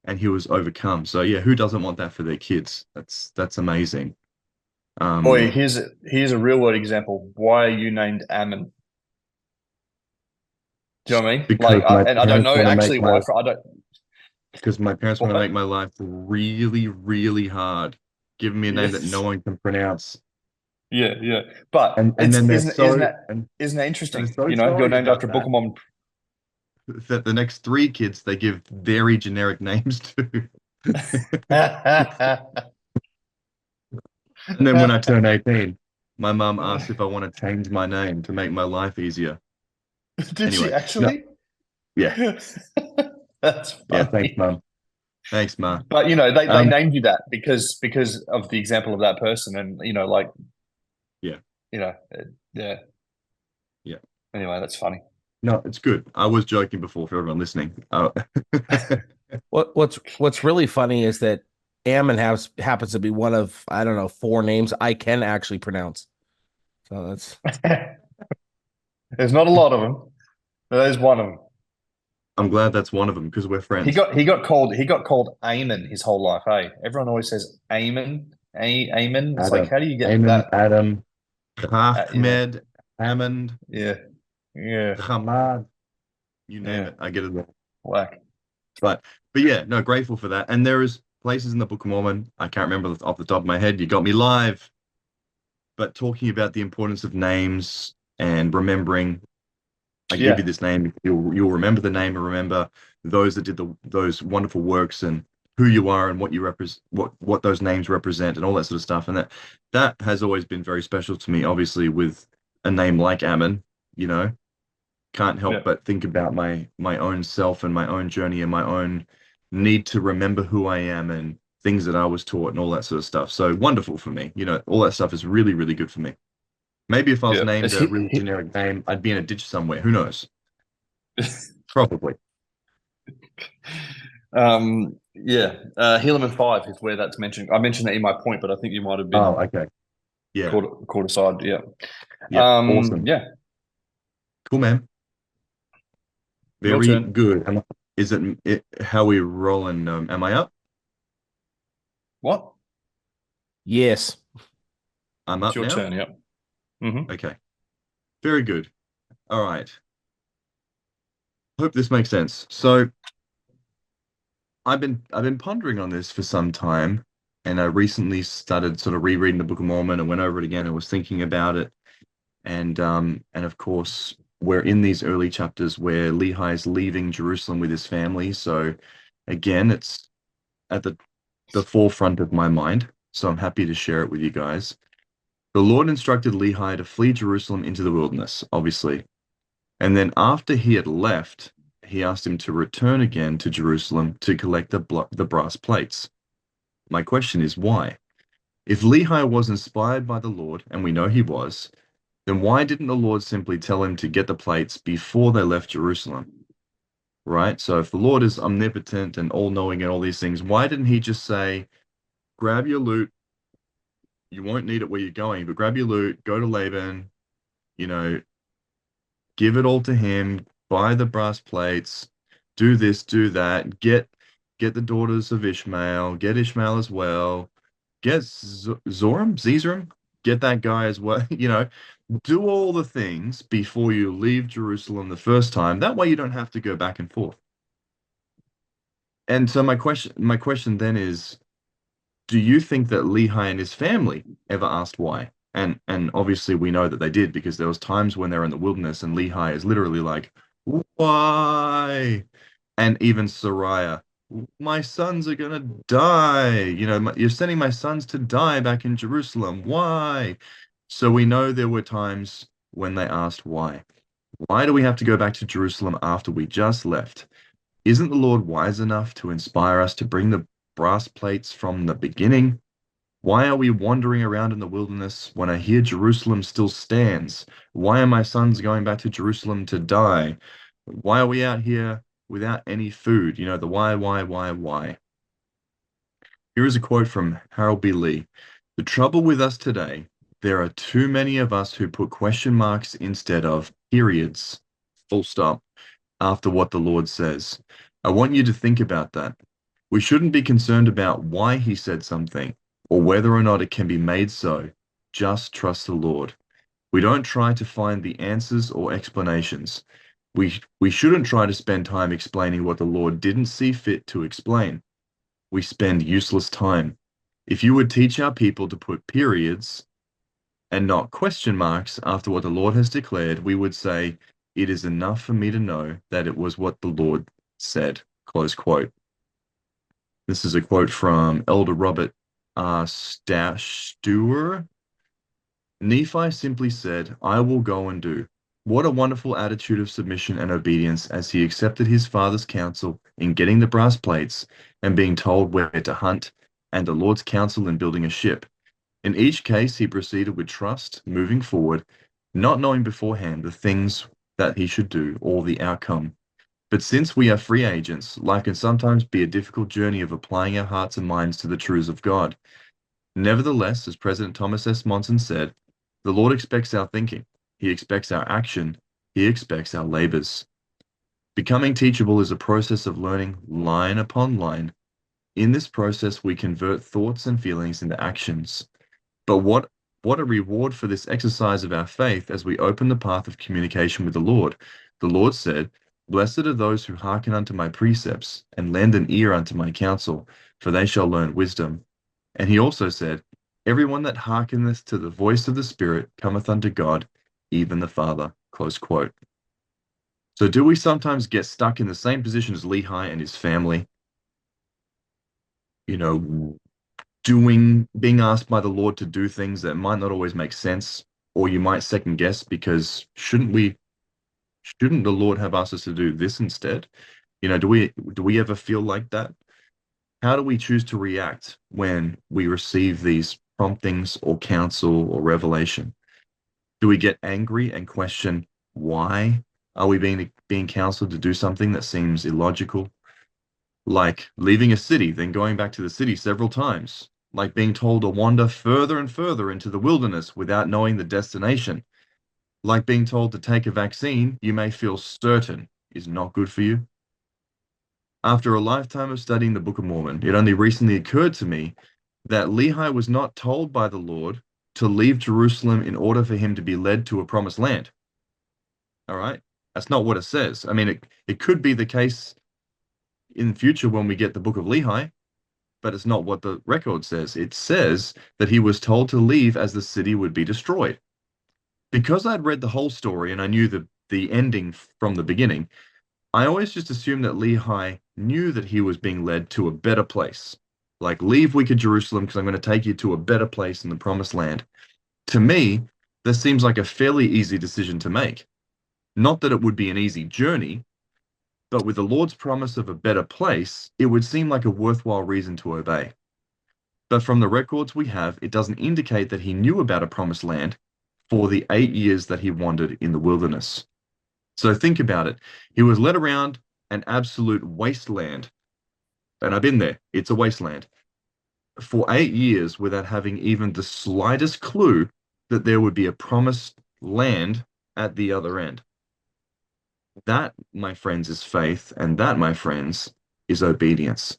And he was overcome. So yeah, who doesn't want that for their kids? That's amazing. Boy, here's a real world example. Why are you named Ammon? Do you know what I mean? Like, and I don't know actually why. I don't. Because my parents want to make my life really, really hard, giving me a name that no one can pronounce. Yeah, yeah. But and then isn't that interesting? You're named after a Book of Mormon. That the next 3 kids they give very generic names to. And then when I turn 18, my mum asked if I want to change my name to make my life easier. Did she actually? No. Yeah. That's funny. Yeah, thanks, Mum. Thanks, Ma. But they named you that because of the example of that person, and yeah. Yeah. Anyway, that's funny. No, it's good. I was joking before for everyone listening. What's really funny is that Ammon happens to be one of, I don't know, 4 names I can actually pronounce. So that's there's not a lot of them. There's one of them. I'm glad that's one of them because we're friends. He got called Amen his whole life. Hey, everyone always says Amen. Amen. It's like, how do you get that? Adam, Ahmed, Hammond. Yeah. Hamad. You name it. I get it all. Whack. But yeah, no, grateful for that. And there is places in the Book of Mormon, I can't remember off the top of my head. You got me live. But talking about the importance of names and remembering I give you Yeah. this name, you'll remember the name and remember those that did those wonderful works and who you are and what you represent, what those names represent, and all that sort of stuff. And that has always been very special to me. Obviously, with a name like Ammon, you know, can't help Yeah. but think about my own self and my own journey and my own need to remember who I am and things that I was taught and all that sort of stuff. So wonderful for me. You know, all that stuff is really, really good for me. Maybe if I was Yeah. named It's a really generic name, I'd be in a ditch somewhere. Who knows? Probably. Yeah. Helaman 5 is where that's mentioned. I mentioned that in my point, but I think you might have Oh, been okay. Yeah. caught aside. Yeah. Yeah. Awesome. Yeah. Cool, man. Your Very turn. good. Is it how we rolling? Am I up? What? Yes. I'm It's up your now? turn. Yeah. Hmm. Okay. Very good. All right. Hope this makes sense. So I've been pondering on this for some time, and I recently started sort of rereading the Book of Mormon and went over it again and was thinking about it. And of course, we're in these early chapters where Lehi is leaving Jerusalem with his family. So again, it's at the forefront of my mind. So I'm happy to share it with you guys. The Lord instructed Lehi to flee Jerusalem into the wilderness, obviously. And then after he had left, he asked him to return again to Jerusalem to collect the brass plates. My question is why? If Lehi was inspired by the Lord, and we know he was, then why didn't the Lord simply tell him to get the plates before they left Jerusalem? Right? So if the Lord is omnipotent and all-knowing and all these things, why didn't he just say, grab your loot, you won't need it where you're going, but grab your loot, go to Laban, you know, give it all to him, buy the brass plates, do this, do that, get the daughters of Ishmael, get Ishmael as well, get Zeezrom, get that guy as well, do all the things before you leave Jerusalem the first time. That way you don't have to go back and forth. And so my question then is, do you think that Lehi and his family ever asked why? And obviously we know that they did because there was times when they're in the wilderness and Lehi is literally like, why? And even Sariah, my sons are gonna die. You're sending my sons to die back in Jerusalem. Why? So we know there were times when they asked why. Why do we have to go back to Jerusalem after we just left? Isn't the Lord wise enough to inspire us to bring the brass plates from the beginning? Why are we wandering around in the wilderness when I hear Jerusalem still stands? Why are my sons going back to Jerusalem to die? Why are we out here without any food? The why? Here is a quote from Harold B. Lee. The trouble with us today, there are too many of us who put question marks instead of periods, full stop, after what the Lord says. I want you to think about that. We shouldn't be concerned about why he said something or whether or not it can be made so. Just trust the Lord. We don't try to find the answers or explanations. We shouldn't try to spend time explaining what the Lord didn't see fit to explain. We spend useless time. If you would teach our people to put periods and not question marks after what the Lord has declared, we would say, it is enough for me to know that it was what the Lord said. Close quote. This is a quote from Elder Robert Stewart. Nephi simply said, I will go and do. What a wonderful attitude of submission and obedience as he accepted his father's counsel in getting the brass plates and being told where to hunt, and the Lord's counsel in building a ship. In each case, he proceeded with trust, moving forward, not knowing beforehand the things that he should do or the outcome. But since we are free agents, life can sometimes be a difficult journey of applying our hearts and minds to the truths of God. Nevertheless, as President Thomas S. Monson said, the Lord expects our thinking, He expects our action, He expects our labors. Becoming teachable is a process of learning line upon line. In this process, we convert thoughts and feelings into actions. But what a reward for this exercise of our faith as we open the path of communication with the Lord. The Lord said, Blessed are those who hearken unto my precepts and lend an ear unto my counsel, for they shall learn wisdom. And he also said, Everyone that hearkeneth to the voice of the Spirit cometh unto God, even the Father. Close quote. So do we sometimes get stuck in the same position as Lehi and his family? You know, being asked by the Lord to do things that might not always make sense, or you might second guess because shouldn't the Lord have asked us to do this instead? Do we ever feel like that? How do we choose to react when we receive these promptings or counsel or revelation? Do we get angry and question why are we being counseled to do something that seems illogical? Like leaving a city, then going back to the city several times, like being told to wander further and further into the wilderness without knowing the destination, like being told to take a vaccine you may feel certain is not good for you. After a lifetime of studying the Book of Mormon, it only recently occurred to me that Lehi was not told by the Lord to leave Jerusalem in order for him to be led to a promised land. All right? That's not what it says. I mean, it could be the case in the future when we get the Book of Lehi, but it's not what the record says. It says that he was told to leave as the city would be destroyed. Because I'd read the whole story and I knew the ending from the beginning, I always just assumed that Lehi knew that he was being led to a better place. Like, leave wicked Jerusalem because I'm going to take you to a better place in the promised land. To me, this seems like a fairly easy decision to make. Not that it would be an easy journey, but with the Lord's promise of a better place, it would seem like a worthwhile reason to obey. But from the records we have, it doesn't indicate that he knew about a promised land for the 8 years that he wandered in the wilderness. So think about it. He was led around an absolute wasteland. And I've been there. It's a wasteland. For 8 years without having even the slightest clue that there would be a promised land at the other end. That, my friends, is faith, and that, my friends, is obedience.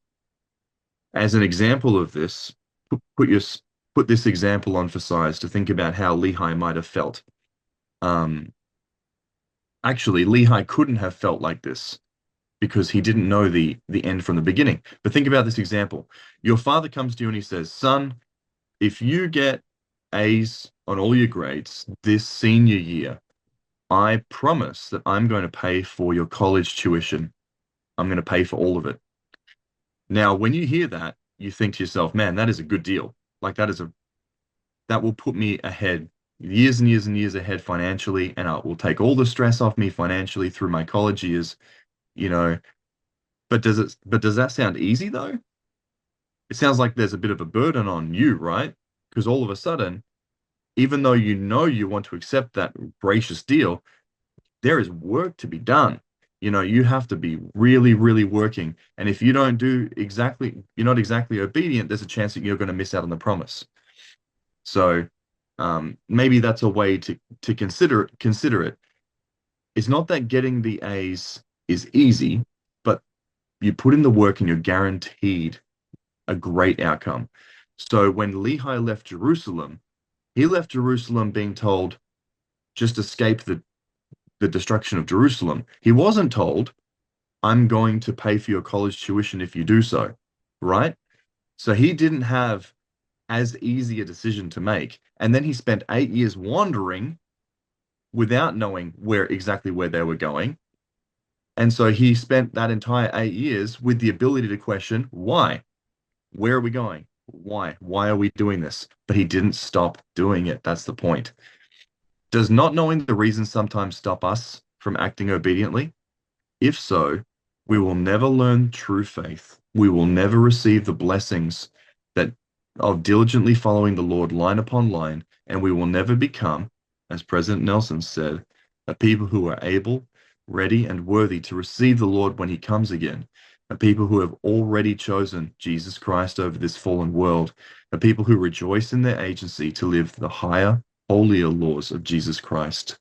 As an example of this, put this example on for size to think about how Lehi might have felt. Actually, Lehi couldn't have felt like this because he didn't know the end from the beginning. But think about this example. Your father comes to you and he says, "Son, if you get A's on all your grades this senior year, I promise that I'm going to pay for your college tuition. I'm going to pay for all of it." Now, when you hear that, you think to yourself, "Man, that is a good deal. Like that will put me ahead years and years and years ahead financially, and it will take all the stress off me financially through my college years, you know." But does that sound easy though? It sounds like there's a bit of a burden on you, right? Because all of a sudden, even though you know you want to accept that gracious deal, there is work to be done. You have to be really, really working. And if you don't do exactly, you're not exactly obedient, there's a chance that you're going to miss out on the promise. So maybe that's a way to consider it. It's not that getting the A's is easy, but you put in the work and you're guaranteed a great outcome. So when Lehi left Jerusalem, he left Jerusalem being told, just escape the destruction of Jerusalem. He wasn't told, "I'm going to pay for your college tuition if you do so," right? So he didn't have as easy a decision to make. And then he spent 8 years wandering without knowing exactly where they were going. And so he spent that entire 8 years with the ability to question, why? Where are we going? Why? Why are we doing this? But he didn't stop doing it. That's the point. Does not knowing the reason sometimes stop us from acting obediently? If so, we will never learn true faith. We will never receive the blessings that of diligently following the Lord line upon line, and we will never become, as President Nelson said, a people who are able, ready, and worthy to receive the Lord when he comes again, a people who have already chosen Jesus Christ over this fallen world, a people who rejoice in their agency to live the higher, holier laws of Jesus Christ.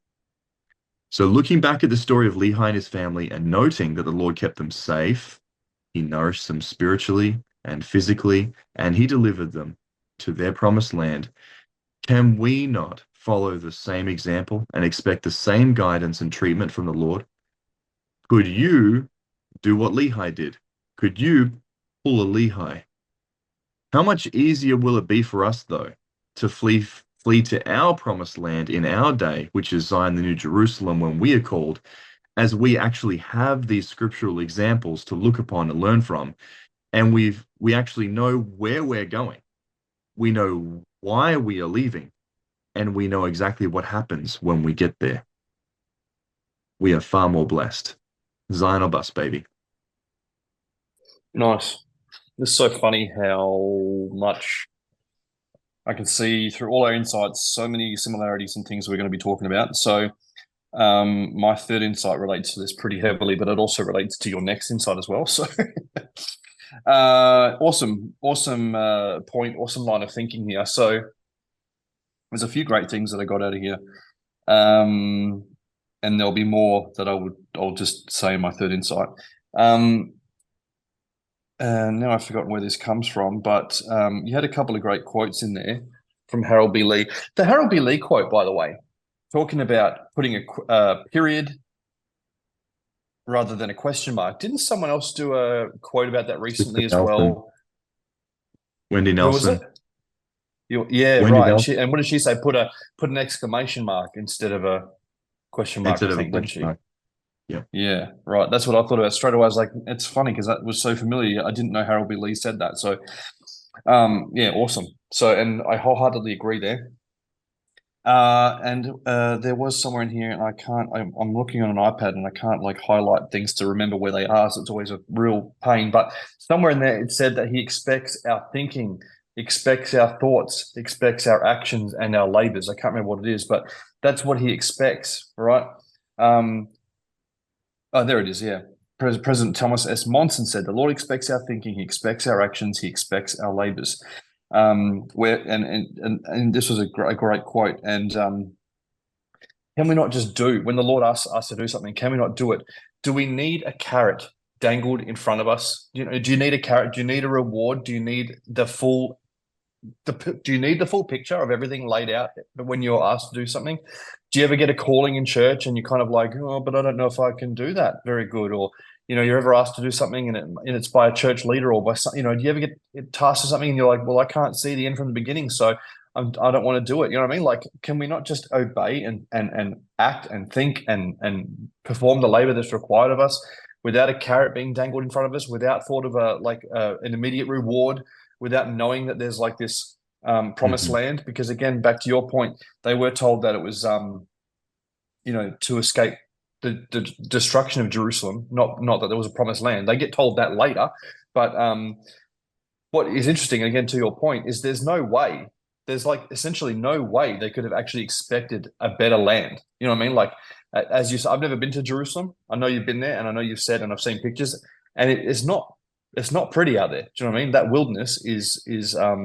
So looking back at the story of Lehi and his family and noting that the Lord kept them safe, he nourished them spiritually and physically, and he delivered them to their promised land, can we not follow the same example and expect the same guidance and treatment from the Lord? Could you do what Lehi did? Could you pull a Lehi? How much easier will it be for us, though, to flee to our promised land in our day, which is Zion, the New Jerusalem, when we are called, as we actually have these scriptural examples to look upon and learn from, and we actually know where we're going. We know why we are leaving, and we know exactly what happens when we get there. We are far more blessed. Zion or bust, baby. Nice. It's so funny how much I can see through all our insights, so many similarities and things we're going to be talking about. So my third insight relates to this pretty heavily, but it also relates to your next insight as well. So awesome point, awesome line of thinking here. So there's a few great things that I got out of here. And there'll be more that I'll just say in my third insight. And now I've forgotten where this comes from, but you had a couple of great quotes in there from Harold B. Lee. The Harold B. Lee quote, by the way, talking about putting a period rather than a question mark. Didn't someone else do a quote about that recently as well? Wendy Who was Nelson. it? Yeah, Wendy right. Nelson. And what did she say? Put an exclamation mark instead of a question mark, Instead I of a think, didn't question she? mark. Yeah. Yeah, right. That's what I thought about straight away. I was like, it's funny because that was so familiar. I didn't know Harold B. Lee said that. So, yeah, awesome. So, and I wholeheartedly agree there. And there was somewhere in here, and I can't. I'm looking on an iPad, and I can't like highlight things to remember where they are. So it's always a real pain. But somewhere in there, it said that he expects our thinking, expects our thoughts, expects our actions, and our labors. I can't remember what it is, but that's what he expects, right? Oh, there it is. Yeah. President Thomas S. Monson said, "The Lord expects our thinking, He expects our actions, He expects our labors." Where and this was a great quote. And can we not just do when the Lord asks us to do something? Can we not do it? Do we need a carrot dangled in front of us? Do you need a carrot? Do you need a reward? Do you need the full? Do you need the full picture of everything laid out when you're asked to do something? Do you ever get a calling in church and you're kind of like, oh, but I don't know if I can do that very good? Or, you're ever asked to do something and it's by a church leader or by some, do you ever get tasked to something and you're like, well, I can't see the end from the beginning, so I don't want to do it. You know what I mean? Like, can we not just obey and act and think and perform the labor that's required of us without a carrot being dangled in front of us, without thought of an immediate reward, without knowing that there's like this promised land? Because again, back to your point, they were told that it was to escape the destruction of Jerusalem, not that there was a promised land. They get told that later. But what is interesting, again, to your point, is there's like essentially no way they could have actually expected a better land. You know what I mean? Like, as you said, I've never been to Jerusalem. I know you've been there, and I know you've said, and I've seen pictures, and it's not pretty out there. Do you know what I mean? That wilderness is I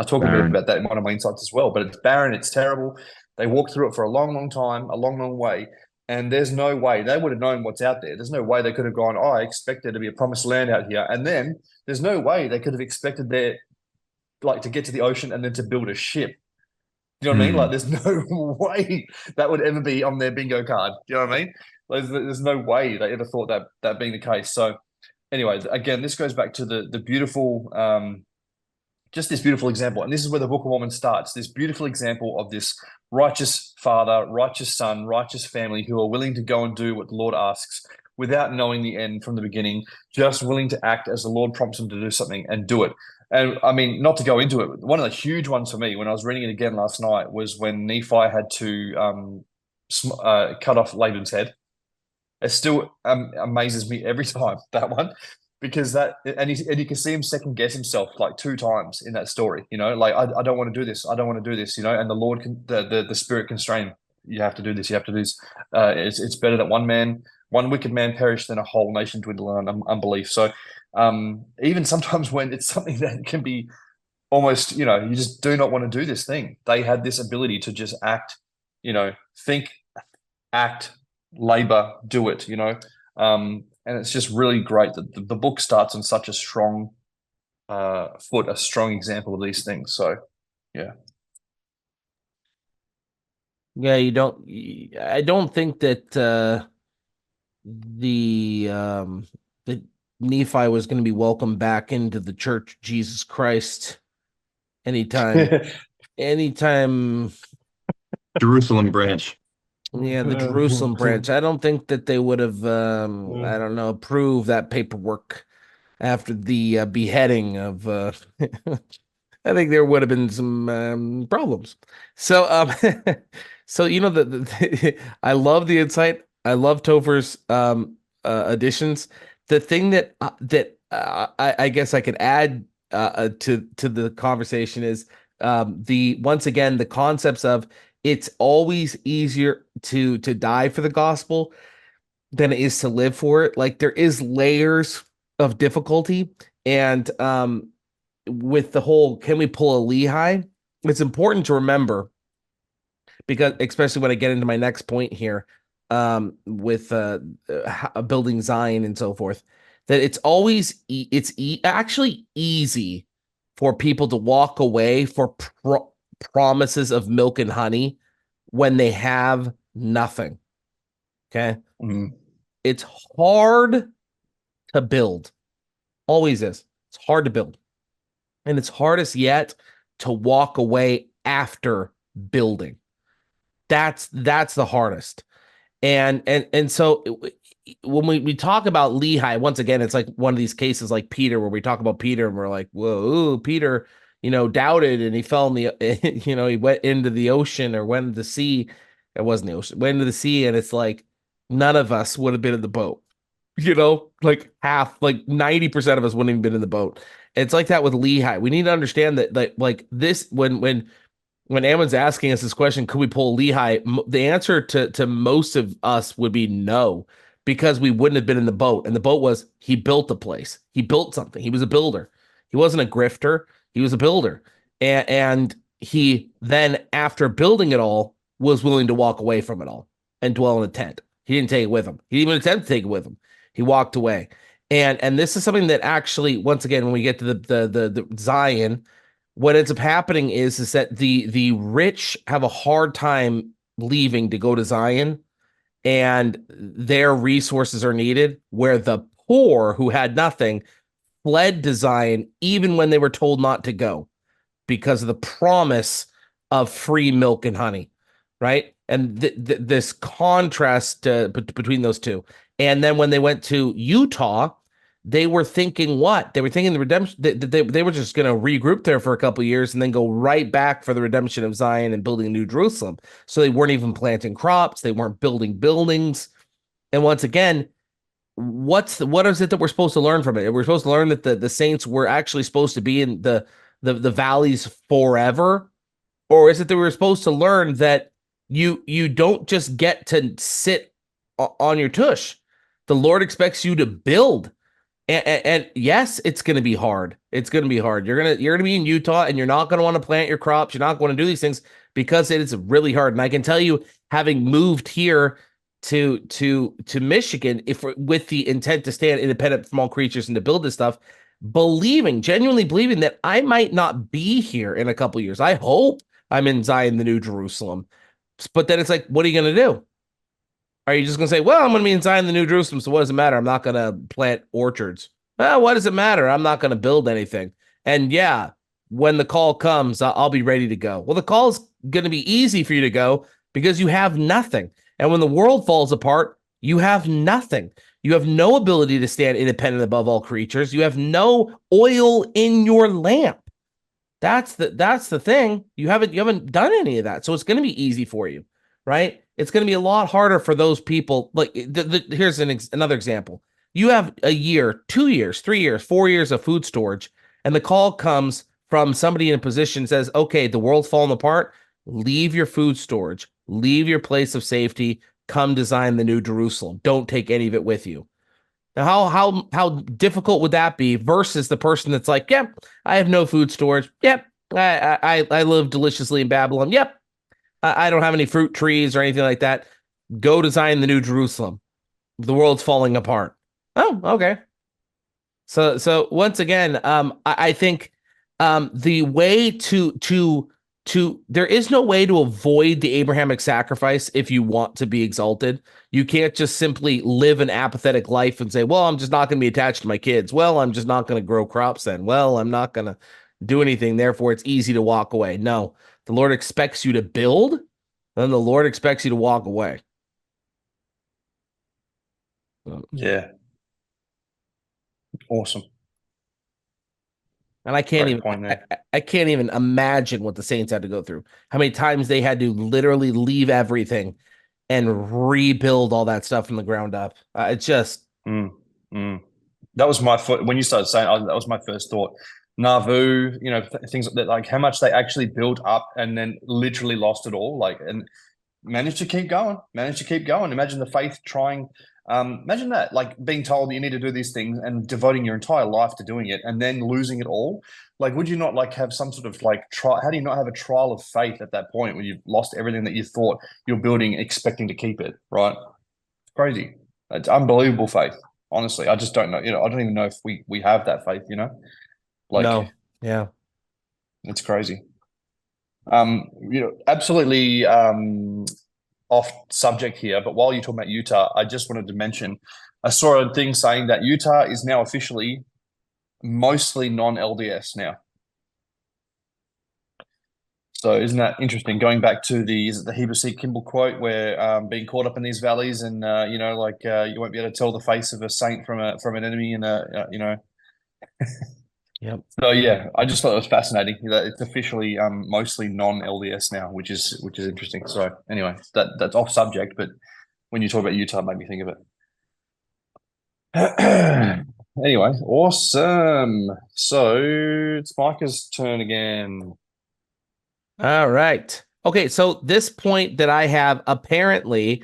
talk a bit about that in one of my insights as well, but it's barren, it's terrible. They walked through it for a long time, a long way, and there's no way they would have known what's out there. There's no way they could have gone, oh, I expect there to be a promised land out here. And then there's no way they could have expected to get to the ocean and then to build a ship. You know what I mean? Like, there's no way that would ever be on their bingo card. Do you know what I mean? There's no way they ever thought that being the case. So anyway, again, this goes back to the beautiful, just this beautiful example. And this is where the Book of Mormon starts, this beautiful example of this righteous father, righteous son, righteous family who are willing to go and do what the Lord asks without knowing the end from the beginning, just willing to act as the Lord prompts them to do something and do it. And I mean, not to go into it, one of the huge ones for me when I was reading it again last night was when Nephi had to cut off Laban's head. It still amazes me every time, that one, because and you can see him second guess himself like 2 times in that story. Like, I don't want to do this. I don't want to do this. And the Lord the Spirit constrain him. You have to do this. You have to do this. It's better that one wicked man perish than a whole nation dwindle in unbelief. So even sometimes when it's something that can be almost, you just do not want to do this thing, they had this ability to just act, think, act, labor, do it, and it's just really great that the book starts on such a strong foot, a strong example of these things. So yeah. I don't think that that Nephi was going to be welcomed back into the Church of Jesus Christ anytime Jerusalem branch. Yeah, the Jerusalem branch. I don't think that they would have, I don't know, approved that paperwork after the beheading of. I think there would have been some problems. So, so I love the insight. I love Topher's additions. The thing I guess I could add to the conversation is the once again the concepts of it's always easier to die for the gospel than it is to live for it. Like there is layers of difficulty, and with the whole can we pull a Lehi? It's important to remember because especially when I get into my next point here, with building Zion and so forth, that it's always actually easy for people to walk away for promises of milk and honey when they have nothing. Okay. It's hard to build. Always is. It's hard to build. And it's hardest yet to walk away after building. That's the hardest. And so when we talk about Lehi, once again, it's like one of these cases like Peter, where we talk about Peter and we're like, whoa, Peter, doubted and he fell in the, he went into the ocean or went into the sea. It wasn't the ocean, went into the sea. And it's like, none of us would have been in the boat, like 90% of us wouldn't even been in the boat. It's like that with Lehi. We need to understand that like this, when Ammon's asking us this question, could we pull Lehi? The answer to most of us would be no, because we wouldn't have been in the boat. And the boat was, he built a place. He built something. He was a builder. He wasn't a grifter. He was a builder. And he then, after building it all, was willing to walk away from it all and dwell in a tent. He didn't take it with him. He didn't even attempt to take it with him. He walked away. And this is something that actually, once again, when we get to the Zion, what ends up happening is that the rich have a hard time leaving to go to Zion, and their resources are needed, where the poor who had nothing fled to Zion even when they were told not to go because of the promise of free milk and honey, right? And this contrast between those two. And then when they went to Utah, they were thinking what? They were thinking the redemption, they were just going to regroup there for a couple of years and then go right back for the redemption of Zion and building a new Jerusalem. So they weren't even planting crops. They weren't building buildings. And once again, what is it that we're supposed to learn from it? We're supposed to learn that the saints were actually supposed to be in the valleys forever? Or is it that we're supposed to learn that you don't just get to sit on your tush? The Lord expects you to build. And yes, it's going to be hard. It's going to be hard. You're going to be in Utah and you're not going to want to plant your crops. You're not going to do these things because it is really hard. And I can tell you, having moved here to Michigan, with the intent to stand independent from all creatures and to build this stuff, genuinely believing that I might not be here in a couple years. I hope I'm in Zion, the New Jerusalem. But then it's like, what are you going to do? Are you just going to say, well, I'm going to be in Zion, the New Jerusalem, so what does it matter? I'm not going to plant orchards. Well, what does it matter? I'm not going to build anything. And yeah, when the call comes, I'll be ready to go. Well, the call is going to be easy for you to go because you have nothing. And when the world falls apart, you have nothing. You have no ability to stand independent above all creatures. You have no oil in your lamp. That's the thing. You haven't done any of that. So it's going to be easy for you, right? It's going to be a lot harder for those people. Like here's another example. You have a year, 2 years, 3 years, 4 years of food storage, and the call comes from somebody in a position says, okay, the world's falling apart. Leave your food storage, leave your place of safety, come design the New Jerusalem. Don't take any of it with you. Now, how difficult would that be versus the person that's like, yep, I have no food storage. Yep, I live deliciously in Babylon. Yep, I don't have any fruit trees or anything like that. Go design the New Jerusalem. The world's falling apart. Oh, okay. So once again, I think the way to there is no way to avoid the Abrahamic sacrifice if you want to be exalted. You can't just simply live an apathetic life and say, well, I'm just not going to be attached to my kids. Well, I'm just not going to grow crops then. Well, I'm not going to do anything. Therefore, it's easy to walk away. No, the Lord expects you to build. then the Lord expects you to walk away. Yeah. Awesome. And I can't Great even point there. I can't even imagine what the Saints had to go through. How many times they had to literally leave everything and rebuild all that stuff from the ground up. It's just Mm, mm. That was my when you started saying that was my first thought. Nauvoo, things that like how much they actually built up and then literally lost it all. Like and managed to keep going, Imagine the faith trying. Imagine that, like being told you need to do these things and devoting your entire life to doing it and then losing it all. Like, would you not like have some sort of like trial? How do you not have a trial of faith at that point when you've lost everything that you thought you're building, expecting to keep it? Right? It's crazy. It's unbelievable faith. Honestly, I just don't know. I don't even know if we have that faith. Like no. Yeah. it's crazy. Absolutely off subject here, but while you're talking about Utah, I just wanted to mention I saw a thing saying that Utah is now officially mostly non-LDS now. So isn't that interesting? Going back to the Heber C. Kimball quote, where being caught up in these valleys, and you won't be able to tell the face of a saint from an enemy, and Yep. So yeah, I just thought it was fascinating that it's officially mostly non-LDS now, which is interesting. So anyway, that's off subject, but when you talk about Utah, it made me think of it. Anyway, awesome. So it's Micah's turn again. All right. Okay, so this point that I have, apparently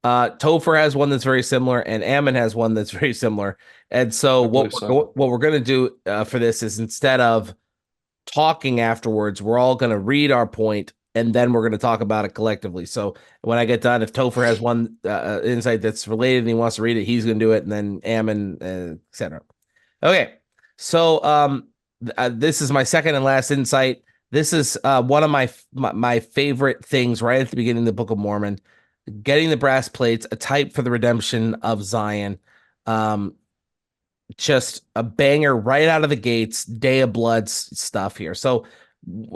Topher has one that's very similar and Ammon has one that's very similar. And so I believe so. what we're going to do for this is, instead of talking afterwards, we're all going to read our point and then we're going to talk about it collectively. So when I get done, if Topher has one insight that's related and he wants to read it, he's going to do it, and then Ammon, etc. Okay, so this is my second and last insight. This is one of my favorite things right at the beginning of the Book of Mormon. Getting the brass plates, a type for the redemption of Zion. Just a banger right out of the gates, Day of Blood stuff here. So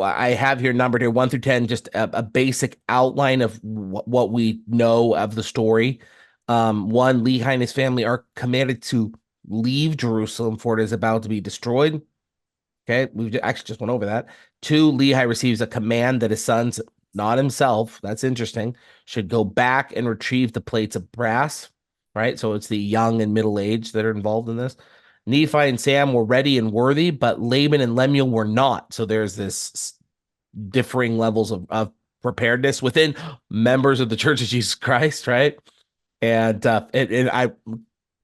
I have here numbered here 1 through 10, just a basic outline of what we know of the story. One, Lehi and his family are commanded to leave Jerusalem, for it is about to be destroyed. Okay, we actually just went over that. 2, Lehi receives a command that his sons, not himself, that's interesting, should go back and retrieve the plates of brass, right? So it's the young and middle aged that are involved in this. Nephi and Sam were ready and worthy, but Laban and Lemuel were not. So there's this differing levels of preparedness within members of the Church of Jesus Christ, right? And I,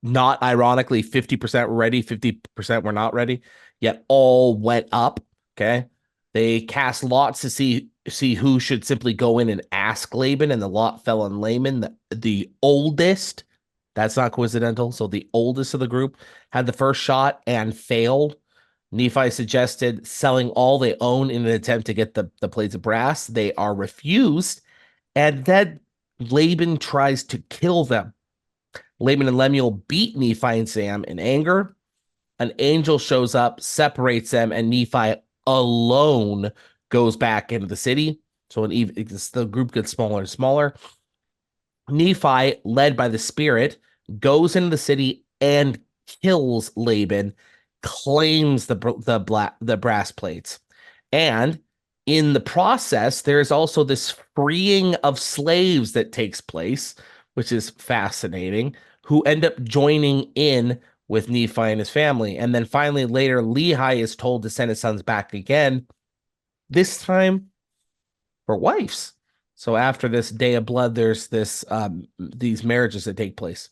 not ironically, 50% were ready, 50% were not ready, yet all went up. Okay. They cast lots to see who should simply go in and ask Laban, and the lot fell on Laman, the oldest. That's not coincidental. So the oldest of the group had the first shot and failed. Nephi suggested selling all they own in an attempt to get the plates of brass. They are refused, and then Laban tries to kill them. Laban and Lemuel beat Nephi and Sam in anger. An angel shows up, separates them, and Nephi alone goes back into the city. So the group gets smaller and smaller. Nephi, led by the Spirit, goes into the city and kills Laban, claims the brass plates. And in the process, there's also this freeing of slaves that takes place, which is fascinating, who end up joining in with Nephi and his family. And then finally, later, Lehi is told to send his sons back again, this time for wives. So after this Day of Blood, there's these marriages that take place.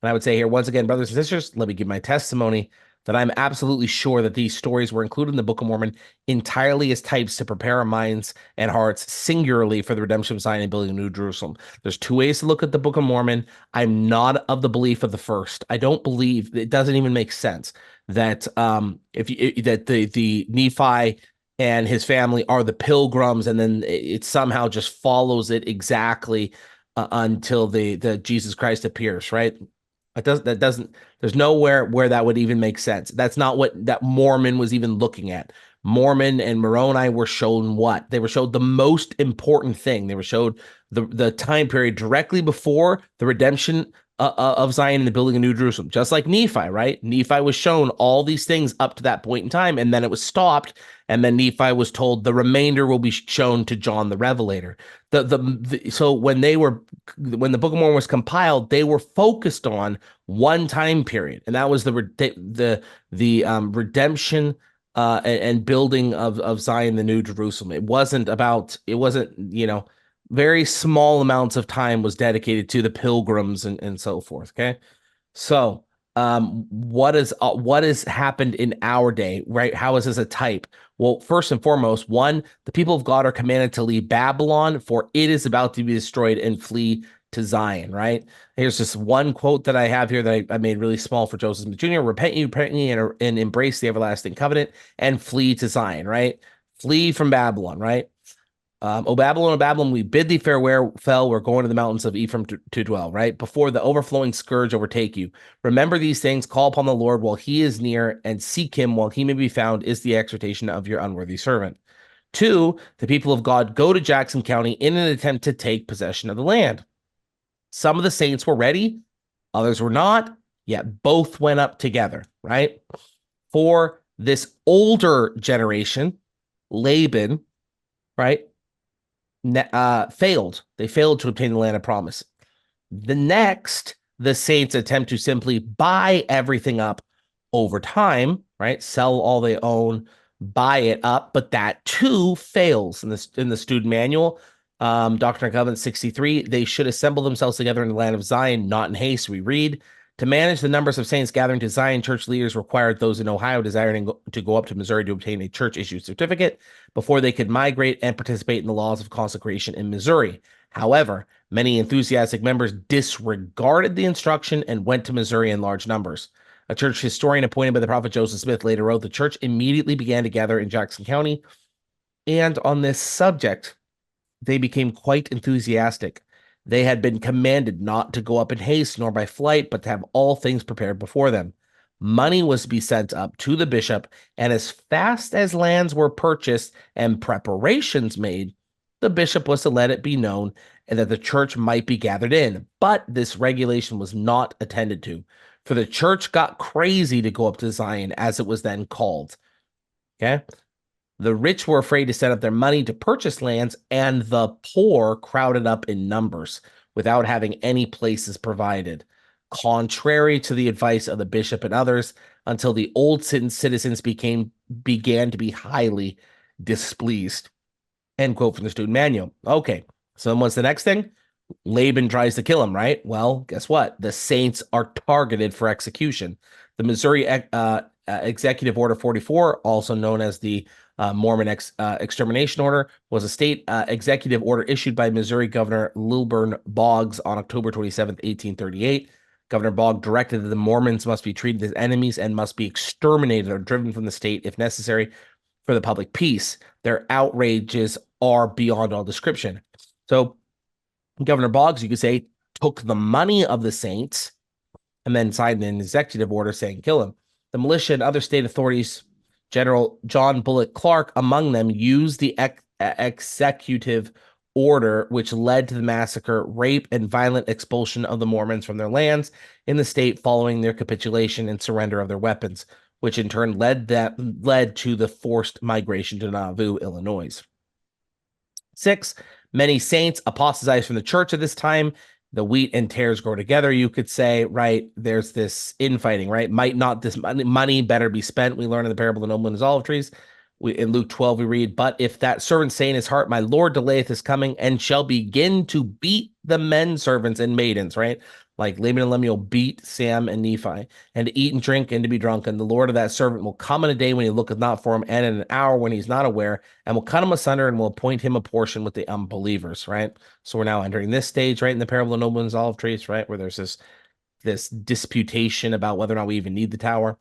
And I would say here, once again, brothers and sisters, let me give my testimony that I'm absolutely sure that these stories were included in the Book of Mormon entirely as types to prepare our minds and hearts singularly for the redemption of Zion and building a new Jerusalem. There's two ways to look at the Book of Mormon. I'm not of the belief of the first. I don't believe, it doesn't even make sense that that the Nephi and his family are the pilgrims, and then it somehow just follows it exactly until the Jesus Christ appears, right? That doesn't, there's nowhere where that would even make sense. That's not what that Mormon was even looking at. Mormon and Moroni were shown what? They were showed the most important thing. They were showed the time period directly before the redemption of Zion and the building of New Jerusalem, just like Nephi, right? Nephi was shown all these things up to that point in time, and then it was stopped, and then Nephi was told the remainder will be shown to John the Revelator. So when the Book of Mormon was compiled, they were focused on one time period, and that was the redemption and building of Zion, the New Jerusalem. It wasn't, very small amounts of time was dedicated to the pilgrims and so forth. Okay. So, what has happened in our day, right? How is this a type? Well, first and foremost, one, the people of God are commanded to leave Babylon, for it is about to be destroyed, and flee to Zion, right? Here's just one quote that I have here that I made really small for Joseph Smith Jr. Repent ye, and embrace the everlasting covenant, and flee to Zion, right? Flee from Babylon, right? O Babylon, we bid thee farewell. We're going to the mountains of Ephraim to dwell, right? Before the overflowing scourge overtake you. Remember these things, call upon the Lord while he is near, and seek him while he may be found, is the exhortation of your unworthy servant. 2, the people of God go to Jackson County in an attempt to take possession of the land. Some of the saints were ready, others were not, yet both went up together, right? For this older generation, Laban, right, failed. They failed to obtain the land of promise. The saints attempt to simply buy everything up over time, right? Sell all they own, buy it up, but that too fails. In the student manual, Doctrine and Covenants 63, they should assemble themselves together in the land of Zion, not in haste. We read, to manage the numbers of saints gathering to Zion, church leaders required those in Ohio desiring to go up to Missouri to obtain a church-issued certificate before they could migrate and participate in the laws of consecration in Missouri. However, many enthusiastic members disregarded the instruction and went to Missouri in large numbers. A church historian appointed by the prophet Joseph Smith later wrote, the church immediately began to gather in Jackson County, and on this subject, they became quite enthusiastic. They had been commanded not to go up in haste nor by flight, but to have all things prepared before them. Money was to be sent up to the bishop, and as fast as lands were purchased and preparations made, the bishop was to let it be known and that the church might be gathered in. But this regulation was not attended to, for the church got crazy to go up to Zion, as it was then called. Okay. The rich were afraid to send up their money to purchase lands, and the poor crowded up in numbers without having any places provided, contrary to the advice of the bishop and others, until the old citizens began to be highly displeased. End quote from the student manual. Okay, so then what's the next thing? Laban tries to kill him, right? Well, guess what? The saints are targeted for execution. The Missouri Executive Order 44, also known as the Mormon Extermination Order, was a state executive order issued by Missouri Governor Lilburn Boggs on October 27, 1838. Governor Boggs directed that the Mormons must be treated as enemies and must be exterminated or driven from the state if necessary for the public peace. Their outrages are beyond all description. So Governor Boggs, you could say, took the money of the saints and then signed an executive order saying kill him. The militia and other state authorities, General John Bullock Clark among them, used the executive order, which led to the massacre, rape, and violent expulsion of the Mormons from their lands in the state following their capitulation and surrender of their weapons, which in turn led to the forced migration to Nauvoo, Illinois. 6, many saints apostatized from the church at this time. The wheat and tares grow together, you could say, right? There's this infighting, right? Might not this money better be spent? We learn in the parable of the nobleman and his olive trees. In Luke 12, we read, but if that servant say in his heart, my Lord delayeth his coming, and shall begin to beat the men servants and maidens, right? Like Laban and Lemuel beat Sam and Nephi, and to eat and drink and to be drunk. And the Lord of that servant will come in a day when he looketh not for him, and in an hour when he's not aware, and will cut him asunder and will appoint him a portion with the unbelievers, right? So we're now entering this stage, right, in the parable of the nobleman's olive trees, right, where there's this disputation about whether or not we even need the tower.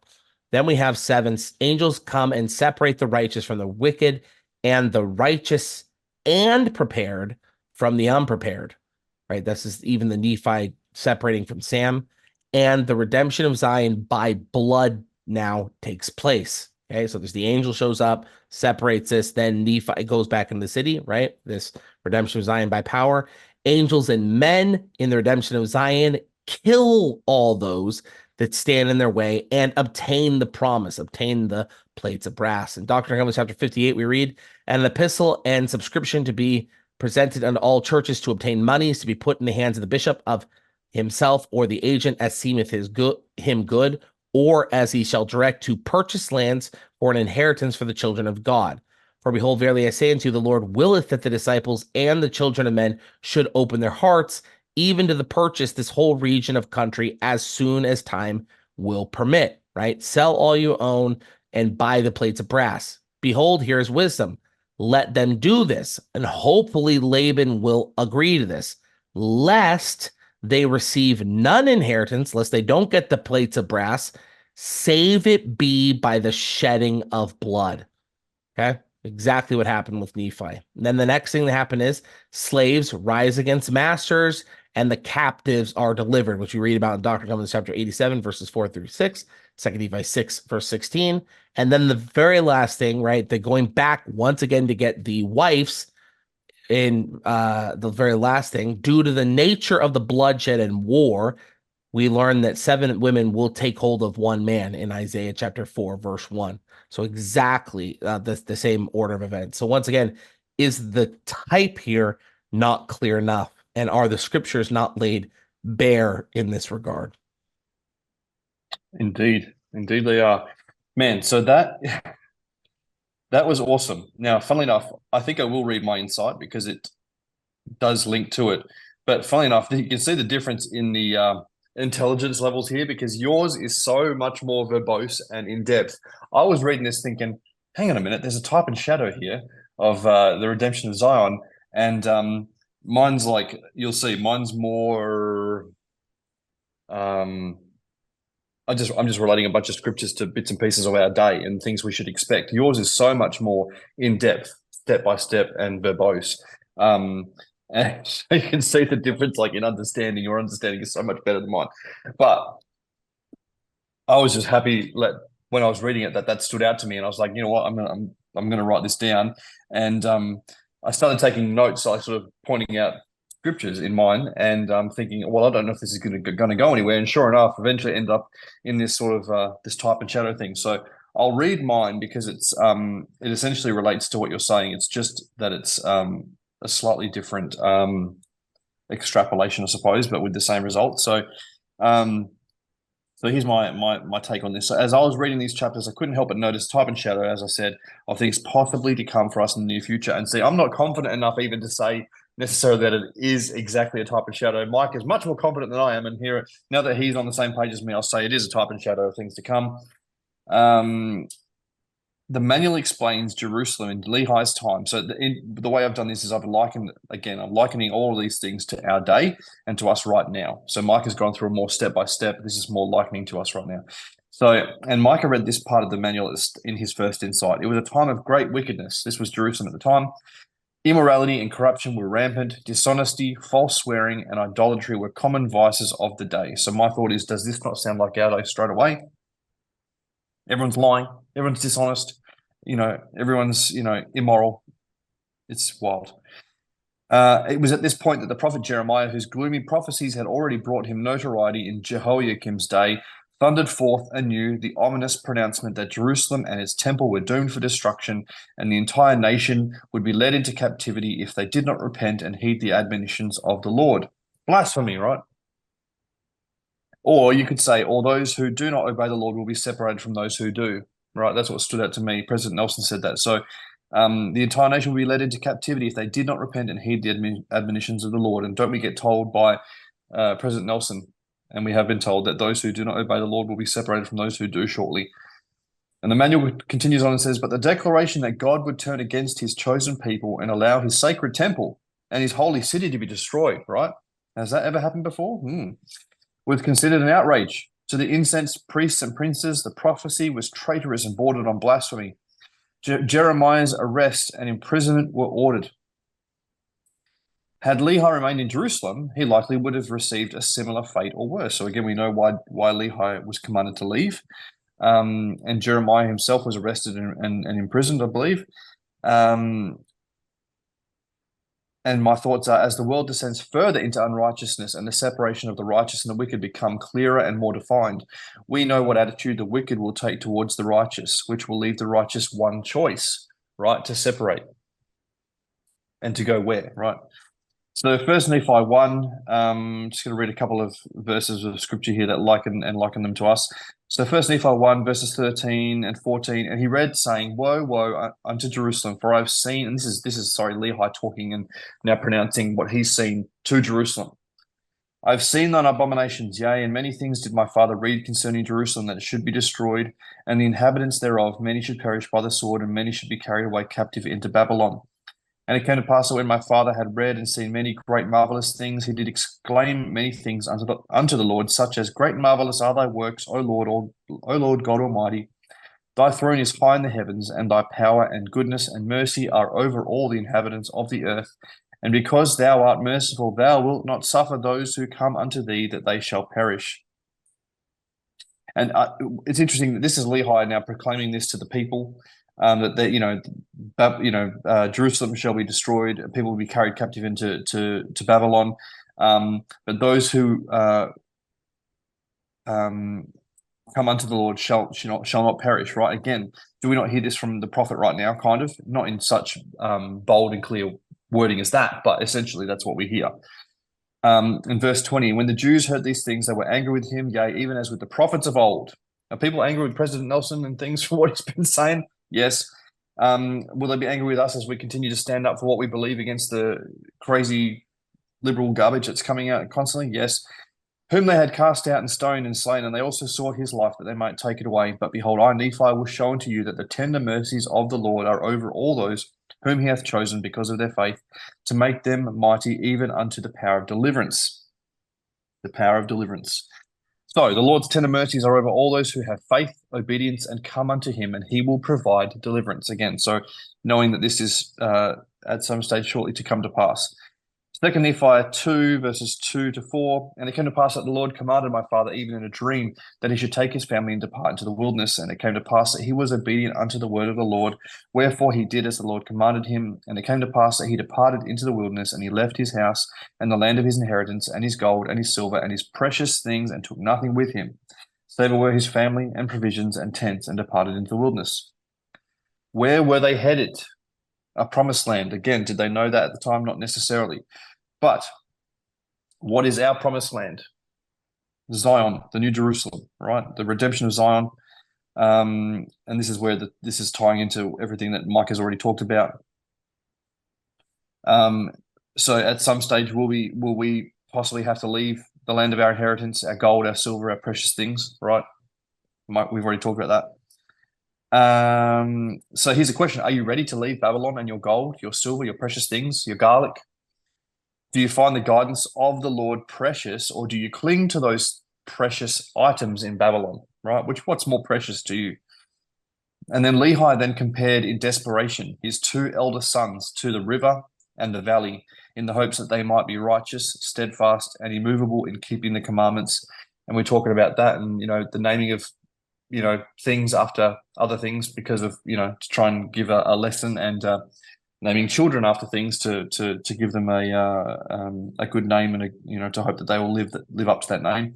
Then we have 7, angels come and separate the righteous from the wicked, and the righteous and prepared from the unprepared, right? This is even the Nephi separating from Sam, and the redemption of Zion by blood now takes place. Okay, so there's the angel shows up, separates this, then Nephi goes back into the city, right? This redemption of Zion by power. Angels and men in the redemption of Zion kill all those that stand in their way and obtain the promise, obtain the plates of brass. In Doctrine and Covenants chapter 58, we read, an epistle and subscription to be presented unto all churches to obtain monies to be put in the hands of the bishop of himself or the agent as seemeth him good, or as he shall direct to purchase lands for an inheritance for the children of God. For behold, verily I say unto you, the Lord willeth that the disciples and the children of men should open their hearts, even to the purchase this whole region of country as soon as time will permit, right? Sell all you own and buy the plates of brass. Behold, here is wisdom. Let them do this, and hopefully Laban will agree to this, lest they receive none inheritance, lest they don't get the plates of brass, save it be by the shedding of blood. Okay, exactly what happened with Nephi. And then the next thing that happened is slaves rise against masters and the captives are delivered, which we read about in Doctrine and Covenants chapter 87, verses 4 through 6, 2 Nephi 6, verse 16. And then the very last thing, right, they're going back once again to get the wives in the very last thing. Due to the nature of the bloodshed and war, we learn that 7 women will take hold of one man in Isaiah chapter 4, verse 1. So exactly the same order of events. So once again, is the type here not clear enough? And are the scriptures not laid bare in this regard? Indeed. Indeed they are. Man, so that was awesome. Now, funnily enough, I think I will read my insight because it does link to it. But funnily enough, you can see the difference in the intelligence levels here because yours is so much more verbose and in-depth. I was reading this thinking, hang on a minute, there's a type and shadow here of the redemption of Zion. And mine's like, you'll see, mine's more I'm just relating a bunch of scriptures to bits and pieces of our day and things we should expect. Yours is so much more in depth, step by step, and verbose. And so you can see the difference, like in understanding. Your understanding is so much better than mine. But I was just happy when I was reading it that stood out to me, and I was like, you know what, I'm gonna write this down. And I started taking notes, like sort of pointing out scriptures in mine, and thinking, well, I don't know if this is going to go anywhere. And sure enough, eventually end up in this sort of this type and shadow thing. So I'll read mine because it essentially relates to what you're saying. It's just that it's a slightly different extrapolation, I suppose, but with the same result. So here's my take on this. So as I was reading these chapters, I couldn't help but notice type and shadow, as I said, of things possibly to come for us in the near future. And see, I'm not confident enough even to say necessarily that it is exactly a type and shadow. Mike is much more confident than I am, and here, now that he's on the same page as me, I'll say it is a type and shadow of things to come. The manual explains Jerusalem in Lehi's time. So the way I've done this is I'm likening all of these things to our day and to us right now. So Mike has gone through a more step-by-step. This is more likening to us right now. So, and Micah read this part of the manual in his first insight. It was a time of great wickedness. This was Jerusalem at the time. Immorality and corruption were rampant. Dishonesty, false swearing, and idolatry were common vices of the day. So my thought is, does this not sound like our day straight away? Everyone's lying. Everyone's dishonest. Everyone's, immoral. It's wild. It was at this point that the prophet Jeremiah, whose gloomy prophecies had already brought him notoriety in Jehoiakim's day, thundered forth anew the ominous pronouncement that Jerusalem and its temple were doomed for destruction, and the entire nation would be led into captivity if they did not repent and heed the admonitions of the Lord. Blasphemy, right? Or you could say, all those who do not obey the Lord will be separated from those who do, right? That's what stood out to me. President Nelson said that. So the entire nation will be led into captivity if they did not repent and heed the admonitions of the Lord. And don't we get told by President Nelson, and we have been told, that those who do not obey the Lord will be separated from those who do shortly. And the manual continues on and says, but the declaration that God would turn against his chosen people and allow his sacred temple and his holy city to be destroyed, right? Has that ever happened before? Was considered an outrage. To the incensed priests and princes, the prophecy was traitorous and bordered on blasphemy. Jeremiah's arrest and imprisonment were ordered. Had Lehi remained in Jerusalem, he likely would have received a similar fate or worse. So again, we know why Lehi was commanded to leave. and Jeremiah himself was arrested and imprisoned, I believe. And my thoughts are, as the world descends further into unrighteousness and the separation of the righteous and the wicked become clearer and more defined, we know what attitude the wicked will take towards the righteous, which will leave the righteous one choice, right, to separate and to go where, right? So First Nephi 1, just going to read a couple of verses of scripture here that liken them to us. So First Nephi 1, verses 13 and 14, and he read, saying, Woe, woe unto Jerusalem, for I have seen, and this is Lehi talking and now pronouncing what he's seen to Jerusalem. I've seen thine abominations, yea, and many things did my father read concerning Jerusalem, that it should be destroyed, and the inhabitants thereof, many should perish by the sword, and many should be carried away captive into Babylon. And it came to pass that when my father had read and seen many great marvelous things, he did exclaim many things unto the Lord, such as, Great and marvelous are thy works, O Lord God Almighty. Thy throne is high in the heavens, and thy power and goodness and mercy are over all the inhabitants of the earth. And because thou art merciful, thou wilt not suffer those who come unto thee that they shall perish. And it's interesting that this is Lehi now proclaiming this to the people. Jerusalem shall be destroyed, people will be carried captive into Babylon, but those who come unto the Lord shall not perish. Right? Again, do we not hear this from the prophet right now? Kind of, not in such bold and clear wording as that, but essentially that's what we hear. In verse 20, when the Jews heard these things, they were angry with him, yea, even as with the prophets of old. Are people angry with President Nelson and things for what he's been saying? Yes. Will they be angry with us as we continue to stand up for what we believe against the crazy liberal garbage that's coming out constantly? Yes. Whom they had cast out and stoned and slain, and they also sought his life that they might take it away. But behold, I, Nephi, will show unto you that the tender mercies of the Lord are over all those whom he hath chosen because of their faith, to make them mighty even unto the power of deliverance. The power of deliverance. So the Lord's tender mercies are over all those who have faith, obedience, and come unto him, and he will provide deliverance. Again, so knowing that this is at some stage shortly to come to pass. 2 Nephi 2, verses 2 to 4. And it came to pass that the Lord commanded my father, even in a dream, that he should take his family and depart into the wilderness. And it came to pass that he was obedient unto the word of the Lord. Wherefore he did as the Lord commanded him. And it came to pass that he departed into the wilderness, and he left his house and the land of his inheritance, and his gold, and his silver, and his precious things, and took nothing with him, save were his family, and provisions, and tents, and departed into the wilderness. Where were they headed? A promised land. Again, did they know that at the time? Not necessarily. But what is our promised land? Zion, the New Jerusalem, right? The redemption of Zion. And this is where this is tying into everything that Mike has already talked about. So at some stage, will we possibly have to leave the land of our inheritance, our gold, our silver, our precious things, right? Mike, we've already talked about that. So here's a question. Are you ready to leave Babylon and your gold, your silver, your precious things, your garlic? Do you find the guidance of the Lord precious, or do you cling to those precious items in Babylon, right? What's more precious to you? And then Lehi then compared in desperation his two eldest sons to the river and the valley, in the hopes that they might be righteous, steadfast, and immovable in keeping the commandments. And we're talking about that, and the naming of things after other things, because of to try and give a lesson, and naming children after things to give them a good name, and to hope that they will live up to that name.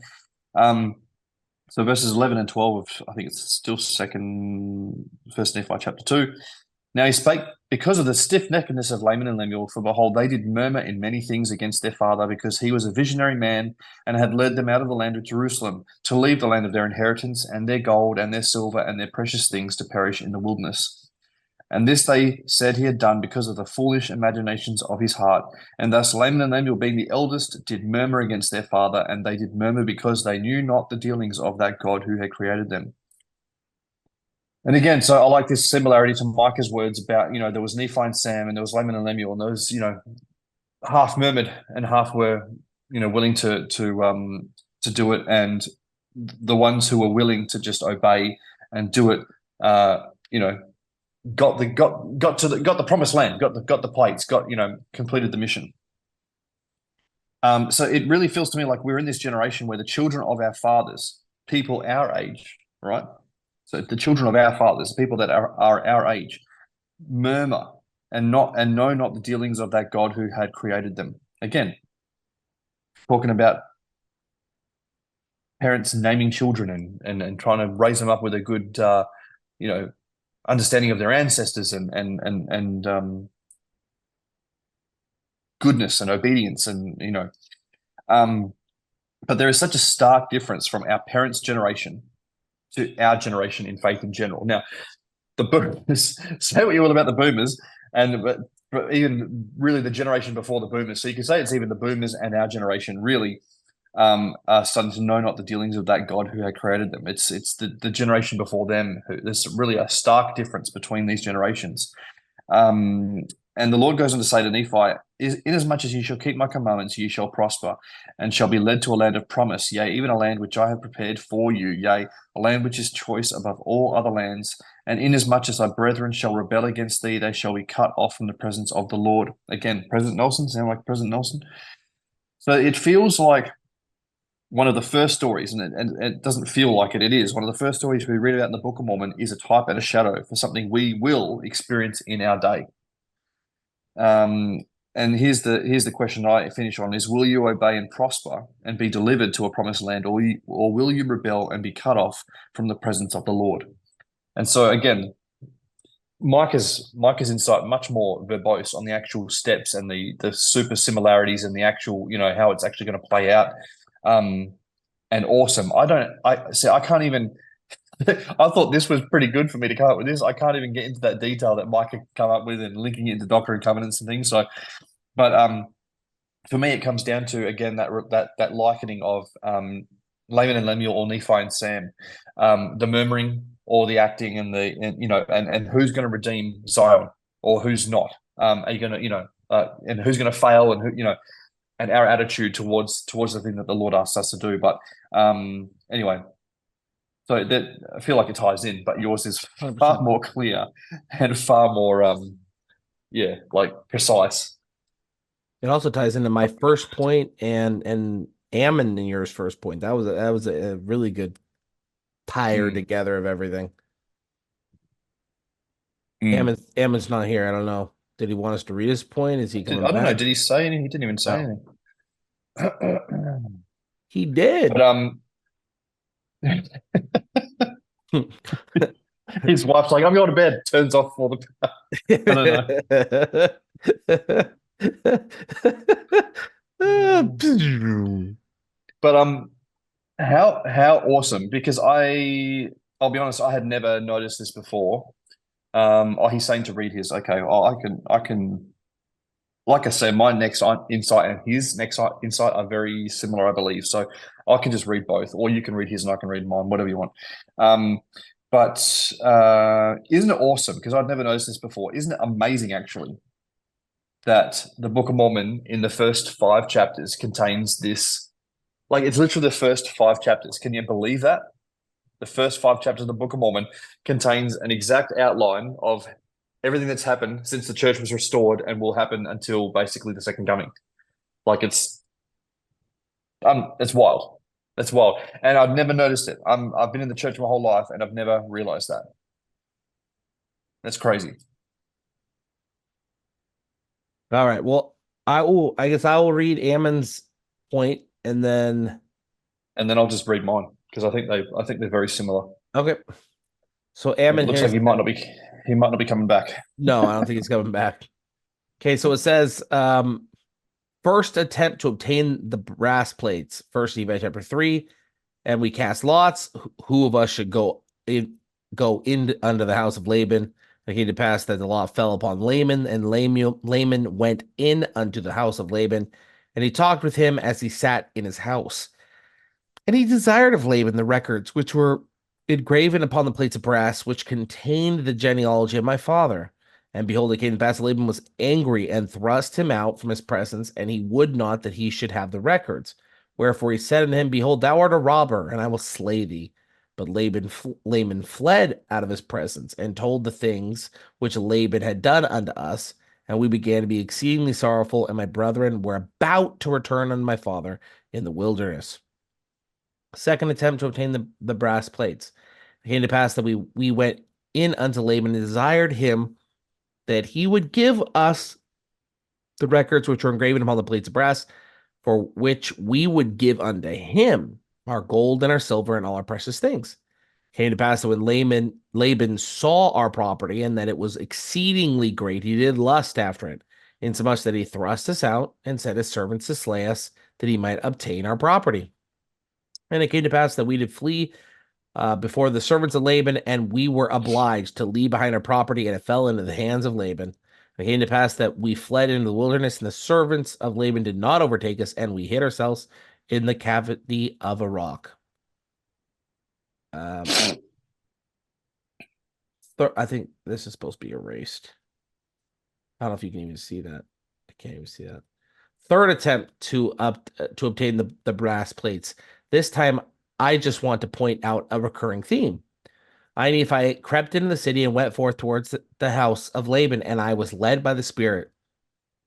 So verses 11 and 12 of, I think it's still First Nephi chapter 2. Now he spake because of the stiff-neckedness of Laman and Lemuel, for behold, they did murmur in many things against their father, because he was a visionary man, and had led them out of the land of Jerusalem, to leave the land of their inheritance, and their gold, and their silver, and their precious things, to perish in the wilderness. And this they said he had done because of the foolish imaginations of his heart. And thus Laman and Lemuel, being the eldest, did murmur against their father, and they did murmur because they knew not the dealings of that God who had created them. And again, so I like this similarity to Micah's words about, there was Nephi and Sam, and there was Laman and Lemuel, and those, half murmured and half were, willing to do it. And the ones who were willing to just obey and do it, got the promised land, got the plates, completed the mission. So it really feels to me like we're in this generation where the children of our fathers, people our age, right, So the children of our fathers, people that are our age, murmur and know not the dealings of that God who had created them. Again, talking about parents naming children and trying to raise them up with a good understanding of their ancestors and goodness and obedience and but there is such a stark difference from our parents' generation to our generation in faith in general. Now, the boomers, say what you will about the boomers, but even really the generation before the boomers. So you can say it's even the boomers and our generation really are starting to know not the dealings of that God who had created them. It's the generation before them. There's really a stark difference between these generations. And the Lord goes on to say to Nephi, inasmuch as ye shall keep my commandments, ye shall prosper, and shall be led to a land of promise, yea, even a land which I have prepared for you, yea, a land which is choice above all other lands. And inasmuch as thy brethren shall rebel against thee, they shall be cut off from the presence of the Lord. Again, President Nelson, sound like President Nelson? So it feels like one of the first stories, and it doesn't feel like it, it is. One of the first stories we read about in the Book of Mormon is a type and a shadow for something we will experience in our day. And here's the question I finish on is, will you obey and prosper and be delivered to a promised land, or will you rebel and be cut off from the presence of the Lord? And so again, Micah's insight much more verbose on the actual steps and the super similarities and the actual, how it's actually going to play out. And awesome. I can't even I thought this was pretty good for me to come up with this. I can't even get into that detail that Mike could come up with and linking it into Doctrine and Covenants and things. So, but for me, it comes down to again that likening of Laman and Lemuel or Nephi and Sam, the murmuring or the acting and who's going to redeem Zion or who's not. Are you going to and who's going to fail and who and our attitude towards the thing that the Lord asks us to do. But anyway. So that I feel like it ties in, but yours is 100%. far more clear and far more, precise. It also ties into my first point and Ammon in yours first point. That was a really good tire together of everything. Ammon's not here. I don't know. Did he want us to read his point? Is he coming back? I don't know. Did he say anything? He didn't even say anything. He did. But his wife's like, I'm going to bed. Turns off all the I don't know. But how awesome, because I'll be honest, I had never noticed this before. He's saying to read his. Okay, I can like I said, my next insight and his next insight are very similar, I believe. So I can just read both, or you can read his and I can read mine, whatever you want. But isn't it awesome? Because I've never noticed this before. Isn't it amazing, actually, that the Book of Mormon in the first 5 chapters contains this? Like, it's literally the first 5 chapters. Can you believe that? The first 5 chapters of the Book of Mormon contains an exact outline of everything that's happened since the church was restored and will happen until basically the second coming. Like, it's wild. It's wild. And I've never noticed it. I've been in the church my whole life and I've never realized that. That's crazy. All right. Well, I guess I will read Ammon's point and then I'll just read mine because I think they're very similar. Okay. So Ammon, it looks like he might not be coming back. No, I don't think he's coming back. Okay, so it says first attempt to obtain the brass plates, 1 Nephi chapter 3, and we cast lots who of us should go in under the house of Laban. It came to pass that the lot fell upon Laman, and Laman went in unto the house of Laban, and he talked with him as he sat in his house. And he desired of Laban the records which were engraven upon the plates of brass, which contained the genealogy of my father. And behold, it came to pass that Laban was angry and thrust him out from his presence, and he would not that he should have the records. Wherefore he said unto him, Behold, thou art a robber, and I will slay thee. But Laman fled out of his presence, and told the things which Laban had done unto us. And we began to be exceedingly sorrowful, and my brethren were about to return unto my father in the wilderness. Second attempt to obtain the brass plates. It came to pass that we went in unto Laban and desired him that he would give us the records which were engraven upon the plates of brass, for which we would give unto him our gold and our silver and all our precious things. It came to pass that when Laban saw our property and that it was exceedingly great, he did lust after it, insomuch that he thrust us out and set his servants to slay us, that he might obtain our property. And it came to pass that we did flee before the servants of Laban, and we were obliged to leave behind our property, and it fell into the hands of Laban. It came to pass that we fled into the wilderness, and the servants of Laban did not overtake us, and we hid ourselves in the cavity of a rock. I think this is supposed to be erased. I don't know if you can even see that. I can't even see that. Third attempt to obtain the brass plates. This time, I just want to point out a recurring theme. I, Nephi, crept into the city and went forth towards the house of Laban, and I was led by the Spirit,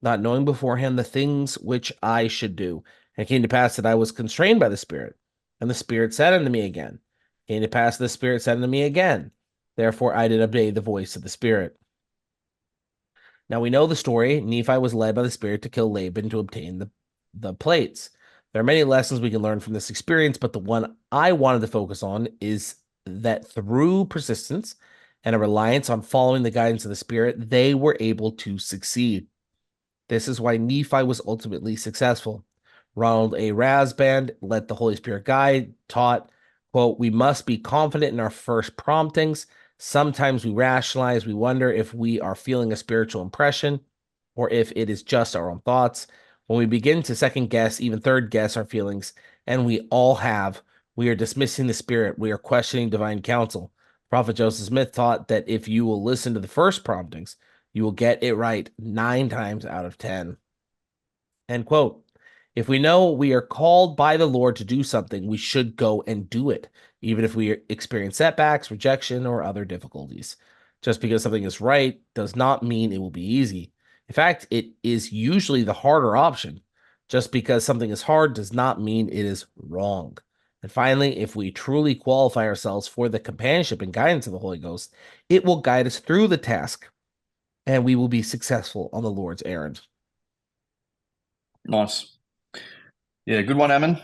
not knowing beforehand the things which I should do. And it came to pass that I was constrained by the Spirit, and the Spirit said unto me again. It came to pass that the Spirit said unto me again. Therefore I did obey the voice of the Spirit. Now we know the story. Nephi was led by the Spirit to kill Laban to obtain the plates. There are many lessons we can learn from this experience, but the one I wanted to focus on is that through persistence and a reliance on following the guidance of the Spirit, they were able to succeed. This is why Nephi was ultimately successful. Ronald A. Rasband, Let the Holy Spirit Guide, taught, quote, we must be confident in our first promptings. Sometimes we rationalize, we wonder if we are feeling a spiritual impression or if it is just our own thoughts. When we begin to second guess, even third guess our feelings, and we all have, we are dismissing the Spirit. We are questioning divine counsel. Prophet Joseph Smith taught that if you will listen to the first promptings, you will get it right 9 times out of 10. End quote. If we know we are called by the Lord to do something, we should go and do it, even if we experience setbacks, rejection, or other difficulties. Just because something is right does not mean it will be easy. In fact, it is usually the harder option. Just because something is hard does not mean it is wrong. And finally, if we truly qualify ourselves for the companionship and guidance of the Holy Ghost, it will guide us through the task, and we will be successful on the Lord's errand. Nice. Yeah, good one, Ammon.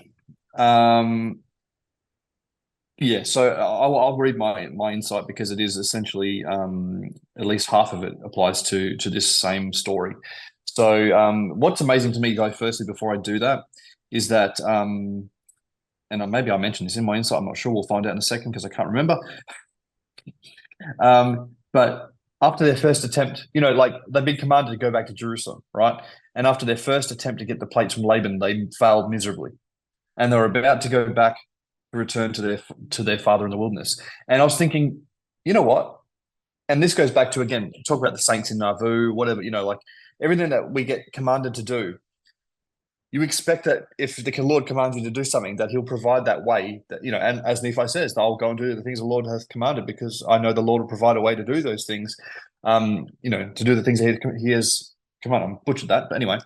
Yeah, so I'll read my insight because it is essentially at least half of it applies to this same story. So what's amazing to me, though, firstly, before I do that, is that and maybe I mentioned this in my insight. I'm not sure. We'll find out in a second because I can't remember. But after their first attempt, like they've been commanded to go back to Jerusalem, right? And after their first attempt to get the plates from Laban, they failed miserably, and they were about to go back to return to their father in the wilderness. And I was thinking, you know what? And this goes back to, again, talk about the saints in Nauvoo, whatever, like everything that we get commanded to do. You expect that if the Lord commands you to do something, that He'll provide that way. That and as Nephi says, I'll go and do the things the Lord has commanded because I know the Lord will provide a way to do those things. To do the things He has commanded. I butchered that, but anyway,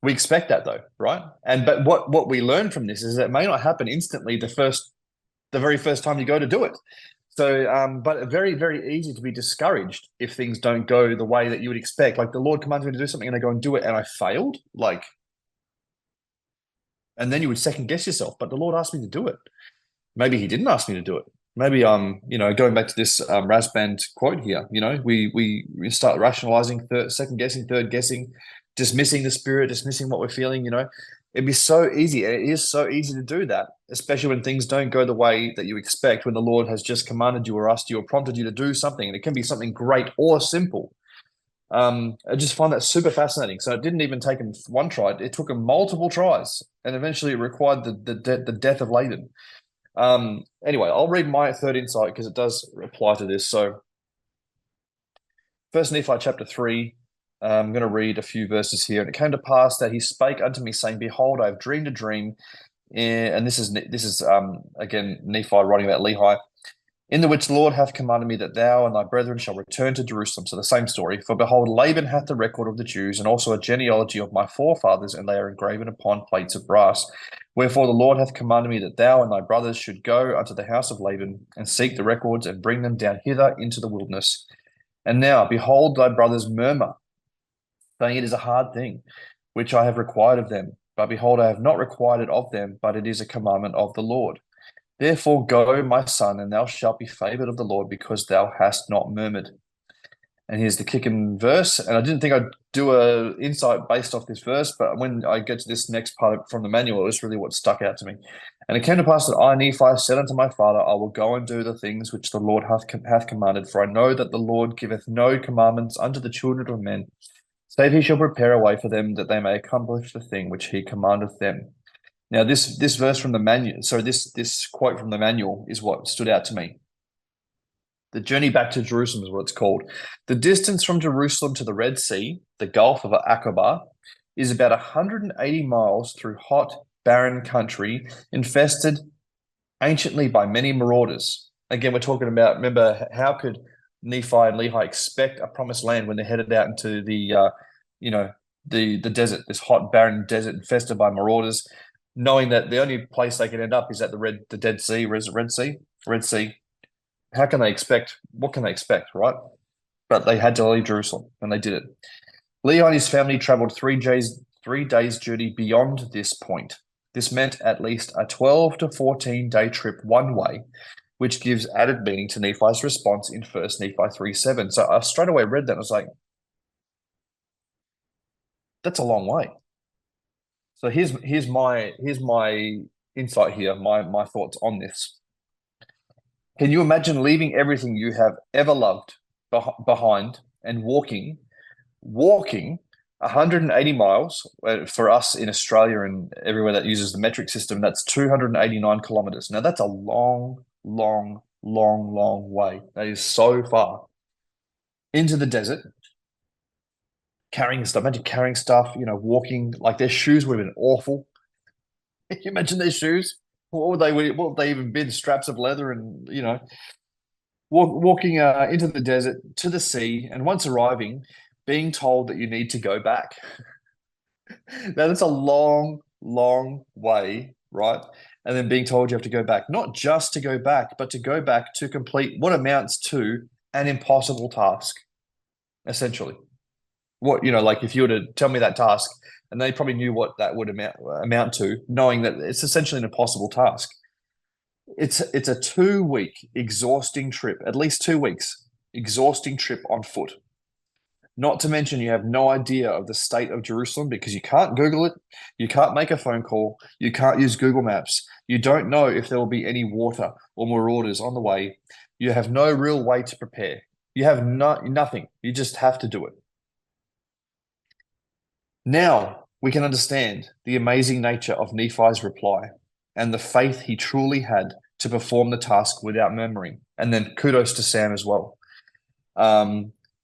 we expect that though, right? But what we learn from this is that it may not happen instantly the very first time you go to do it. So, but very, very easy to be discouraged if things don't go the way that you would expect. Like the Lord commands me to do something and I go and do it and I failed. And then you would second guess yourself, but the Lord asked me to do it. Maybe He didn't ask me to do it. Maybe going back to this Rasband quote here, we start rationalizing, second guessing, third guessing, dismissing the Spirit, dismissing what we're feeling. It'd be so easy. It is so easy to do that, especially when things don't go the way that you expect. When the Lord has just commanded you or asked you or prompted you to do something, and it can be something great or simple. I just find that super fascinating. So it didn't even take him one try; it took him multiple tries, and eventually it required the death of Laban. Anyway, I'll read my third insight because it does apply to this. So, First Nephi chapter 3. I'm going to read a few verses here. And it came to pass that he spake unto me, saying, Behold, I have dreamed a dream. And this is again Nephi writing about Lehi. in the which the Lord hath commanded me that thou and thy brethren shall return to Jerusalem. So the same story. For behold, Laban hath the record of the Jews, and also a genealogy of my forefathers, and they are engraven upon plates of brass. Wherefore the Lord hath commanded me that thou and thy brothers should go unto the house of Laban, and seek the records, and bring them down hither into the wilderness. And now, behold, thy brothers murmur, saying, it is a hard thing, which I have required of them. But behold, I have not required it of them, but it is a commandment of the Lord. Therefore go, my son, and thou shalt be favored of the Lord, because thou hast not murmured. And here's the kicking verse. And I didn't think I'd do a insight based off this verse, but when I get to this next part from the manual, it's really what stuck out to me. And it came to pass that I, Nephi, said unto my father, I will go and do the things which the Lord hath commanded, for I know that the Lord giveth no commandments unto the children of men, save he shall prepare a way for them, that they may accomplish the thing which he commandeth them. Now, this verse from the manual, so this quote from the manual is what stood out to me. The journey back to Jerusalem is what it's called. The distance from Jerusalem to the Red Sea, the Gulf of Aqaba, is about 180 miles through hot, barren country, infested anciently by many marauders. Again, we're talking about, remember, how could Nephi and Lehi expect a promised land when they're headed out into the desert, this hot, barren desert infested by marauders, knowing that the only place they can end up is at the Dead Sea, Red Sea. How can they expect? What can they expect, right? But they had to leave Jerusalem, and they did it. Lehi and his family traveled 3 days journey beyond this point. This meant at least a 12 to 14 day trip one way, which gives added meaning to Nephi's response in 1 Nephi 3:7. So I straight away read that and I was like, that's a long way. So here's my insight here, my thoughts on this. Can you imagine leaving everything you have ever loved behind and walking 180 miles? For us in Australia and everywhere that uses the metric system, that's 289 kilometers. Now that's a long way. That is so far into the desert, carrying stuff. Imagine carrying stuff, walking, like their shoes would have been awful. Can you imagine their shoes? What would they even been? Straps of leather and, walking into the desert to the sea, and once arriving, being told that you need to go back. Now that's a long way, right? And then being told you have to go back, not just to go back, but to go back to complete what amounts to an impossible task, essentially. What, like if you were to tell me that task, and they probably knew what that would amount to, knowing that it's essentially an impossible task. It's a 2-week exhausting trip, at least 2 weeks, exhausting trip on foot. Not to mention you have no idea of the state of Jerusalem because you can't Google it, you can't make a phone call, you can't use Google Maps, you don't know if there will be any water or marauders on the way. You have no real way to prepare. You have nothing. You just have to do it. Now we can understand the amazing nature of Nephi's reply and the faith he truly had to perform the task without murmuring. And then kudos to Sam as well.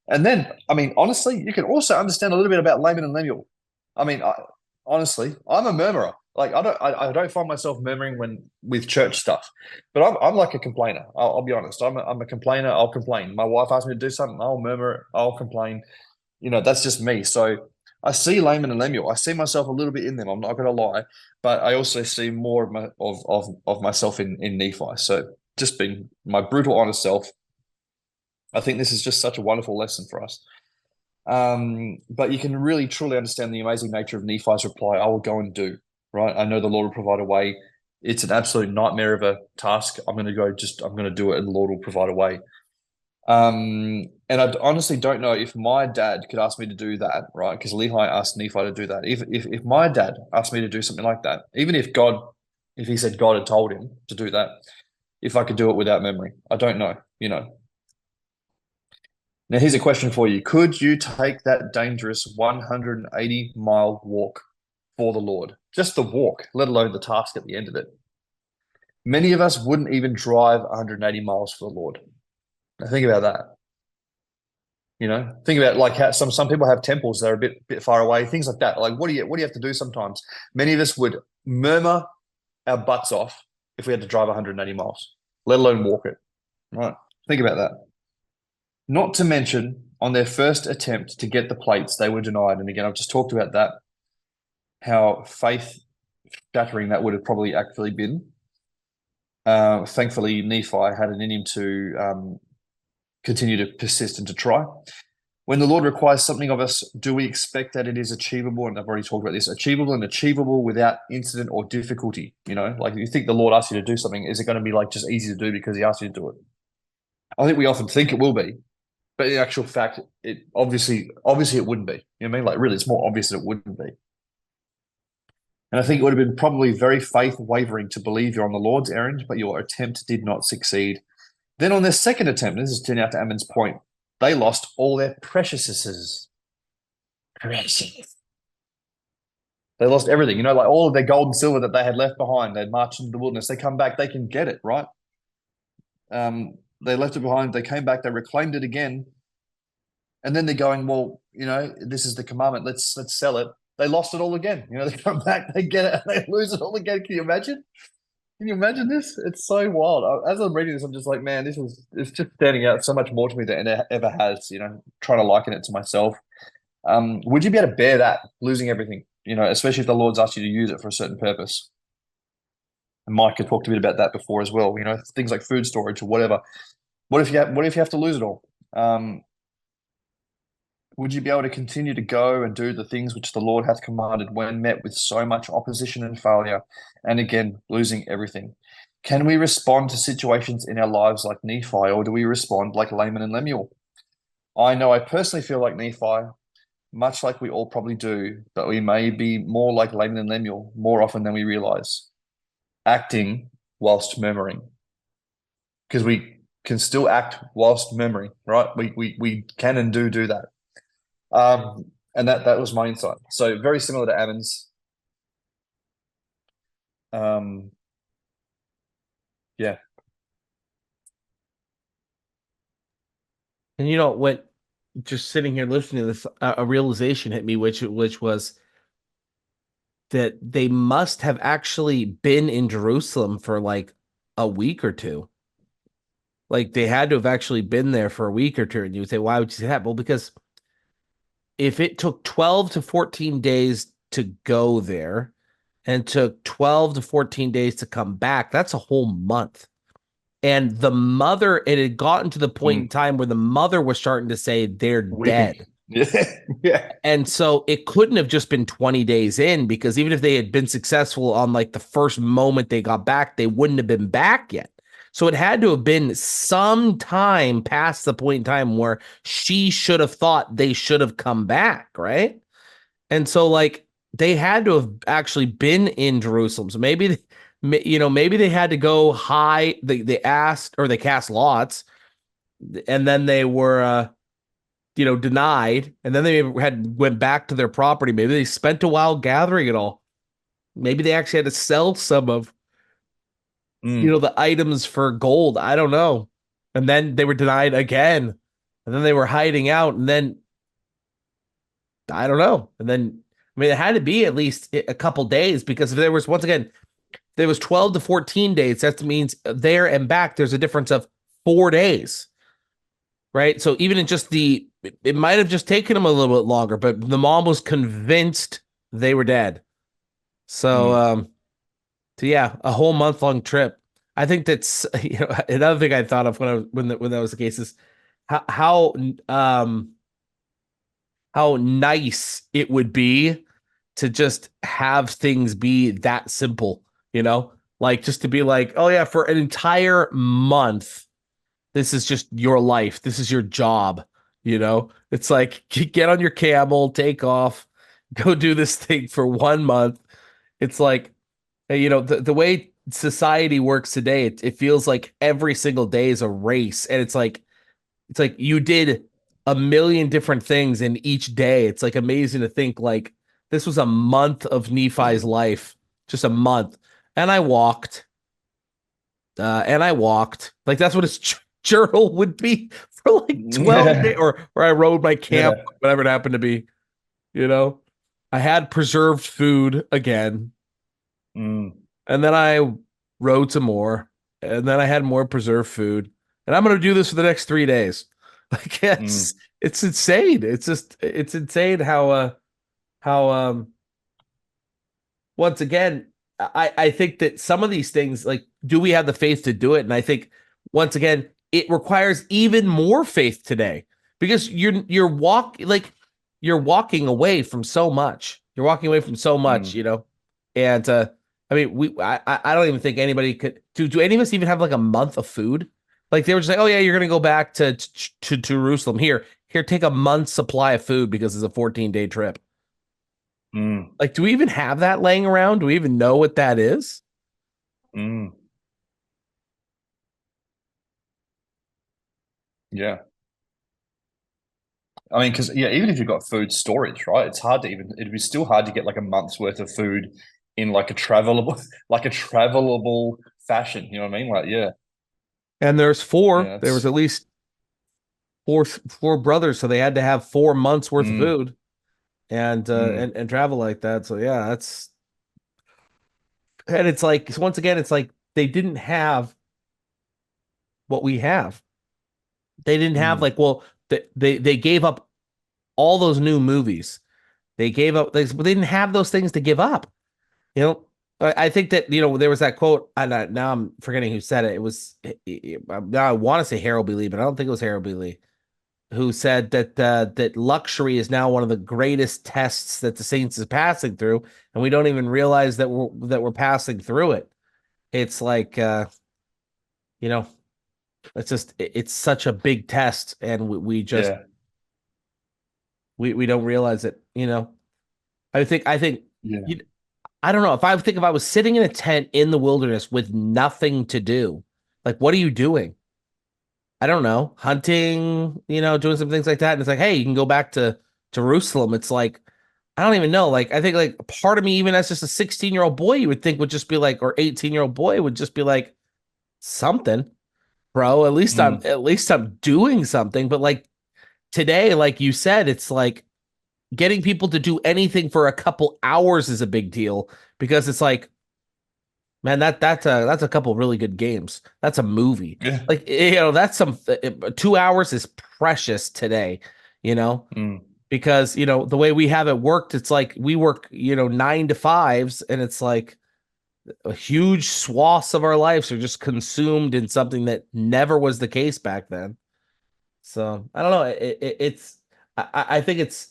And then, honestly, you can also understand a little bit about Laman and Lemuel. Honestly, I'm a murmurer. Like I don't find myself murmuring with church stuff, but I'm like a complainer. I'll be honest. I'm a complainer. I'll complain. My wife asks me to do something. I'll murmur. I'll complain. That's just me. So I see Laman and Lemuel. I see myself a little bit in them. I'm not going to lie, but I also see more of myself in Nephi. So just being my brutal, honest self. I think this is just such a wonderful lesson for us. But you can really, truly understand the amazing nature of Nephi's reply. I will go and do, right? I know the Lord will provide a way. It's an absolute nightmare of a task. I'm going to do it, and the Lord will provide a way. And I honestly don't know if my dad could ask me to do that, right? Because Lehi asked Nephi to do that. If my dad asked me to do something like that, even if he said God had told him to do that, if I could do it without memory, I don't know, Now here's a question for you. Could you take that dangerous 180-mile walk for the Lord? Just the walk, let alone the task at the end of it. Many of us wouldn't even drive 180 miles for the Lord. Now think about that. Think about like how some people have temples that are a bit far away, things like that. Like what do you have to do sometimes? Many of us would murmur our butts off if we had to drive 180 miles, let alone walk it. Right. Think about that. Not to mention, on their first attempt to get the plates, they were denied. And again, I've just talked about that, how faith shattering that would have probably actually been. Thankfully, Nephi had it in him to continue to persist and to try. When the Lord requires something of us, do we expect that it is achievable? And I've already talked about this, achievable and achievable without incident or difficulty. You know, like you think the Lord asks you to do something, is it going to be like just easy to do because he asked you to do it? I think we often think it will be, but in actual fact, it obviously it wouldn't be. You know what I mean? Like really, it's more obvious that it wouldn't be. And I think it would have been probably very faith wavering to believe you're on the Lord's errand, but your attempt did not succeed. Then on their second attempt, this is turning out to Ammon's point, they lost all their preciousnesses. Precious. They lost everything, you know, like all of their gold and silver that they had left behind. They'd marched into the wilderness. They come back, they can get it, right? They left it behind. They came back, they reclaimed it again. And then they're going, well, you know, this is the commandment. Let's sell it. They lost it all again. You know, they come back, they get it, and they lose it all again. Can you imagine? Can you imagine this? It's so wild. As I'm reading this, I'm just like, man, it's just standing out so much more to me than it ever has. You know, trying to liken it to myself. Would you be able to bear that, losing everything? You know, especially if the Lord's asked you to use it for a certain purpose. And Mike had talked a bit about that before as well. You know, things like food storage or whatever. What if you have to lose it all? Would you be able to continue to go and do the things which the Lord hath commanded when met with so much opposition and failure, and again, losing everything? Can we respond to situations in our lives like Nephi, or do we respond like Laman and Lemuel? I know I personally feel like Nephi, much like we all probably do, but we may be more like Laman and Lemuel more often than we realize, acting whilst murmuring. Because we can still act whilst murmuring, right? We can and do that. And that was my insight. So very similar to Ammon's. Yeah. And you know what? Just sitting here listening to this, a realization hit me, which was that they must have actually been in Jerusalem for like a week or two. Like they had to have actually been there for a week or two. And you would say, why would you say that? Well, because if it took 12 to 14 days to go there and took 12 to 14 days to come back, that's a whole month. And the mother, it had gotten to the point in time where the mother was starting to say they're dead. Yeah. And so it couldn't have just been 20 days in, because even if they had been successful on like the first moment they got back, they wouldn't have been back yet. So it had to have been some time past the point in time where she should have thought they should have come back, right? And so like they had to have actually been in Jerusalem. So maybe, you know, maybe they had to go high. They asked, or they cast lots, and then they were, you know, denied, and then they went back to their property. Maybe they spent a while gathering it all. Maybe they actually had to sell some of, you know, the items for gold. I don't know. And then they were denied again. And then they were hiding out. And then I don't know. And then, I mean, it had to be at least a couple days, because if there was, once again, there was 12 to 14 days. That means there and back, there's a difference of 4 days. Right. So even in just it might have just taken them a little bit longer, but the mom was convinced they were dead. So, so yeah, a whole month-long trip. I think that's, you know, another thing I thought of when that was the case is how nice it would be to just have things be that simple, you know, like just to be like, oh yeah, for an entire month, this is just your life. This is your job. You know, it's like get on your camel, take off, go do this thing for 1 month. It's like, you know, the way society works today, it feels like every single day is a race. And it's like you did a million different things in each day. It's like amazing to think like this was a month of Nephi's life, just a month. And I walked, like that's what his journal would be for like 12 days, or I rode my camp, whatever it happened to be. You know, I had preserved food again. And then I rode some more, and then I had more preserved food, and I'm going to do this for the next 3 days. Like, it's insane. It's insane how once again, I think that some of these things, like, do we have the faith to do it? And I think once again, it requires even more faith today because you're walking away from so much. You're walking away from so much, you know. And I mean, I don't even think anybody could. Do any of us even have like a month of food? Like, they were just like, oh yeah, you're gonna go back to Jerusalem. Here, take a month's supply of food because it's a 14-day trip. Like, do we even have that laying around? Do we even know what that is? Yeah. I mean, because even if you've got food storage, right? It'd be still hard to get like a month's worth of food in like a travelable, fashion. You know what I mean? Like, yeah. And there was at least four brothers, so they had to have 4 months worth of food and travel like that. So yeah, and it's like, once again, it's like they didn't have what we have. They didn't have they gave up all those new movies. They didn't have those things to give up. You know, I think that, there was that quote, and now I'm forgetting who said it. It was, now I want to say Harold B. Lee, but I don't think it was Harold B. Lee, who said that luxury is now one of the greatest tests that the saints is passing through, and we don't even realize that we're passing through it. It's like, it's such a big test, and we just we don't realize it. I think I don't know, if I was sitting in a tent in the wilderness with nothing to do, like, what are you doing? I don't know, hunting, doing some things like that. And it's like, hey, you can go back to Jerusalem. It's like, I don't even know. Like, I think, like, part of me, even as just a 16-year-old boy, you would think would just be like, or 18-year-old boy would just be like, something, bro. At least I'm doing something. But like today, like you said, it's like getting people to do anything for a couple hours is a big deal because it's like, man, that's a couple really good games. That's a movie. Yeah. Like, that's 2 hours is precious today, because, the way we have it worked, it's like we work, 9 to 5s, and it's like a huge swaths of our lives are just consumed in something that never was the case back then. So I don't know. I think it's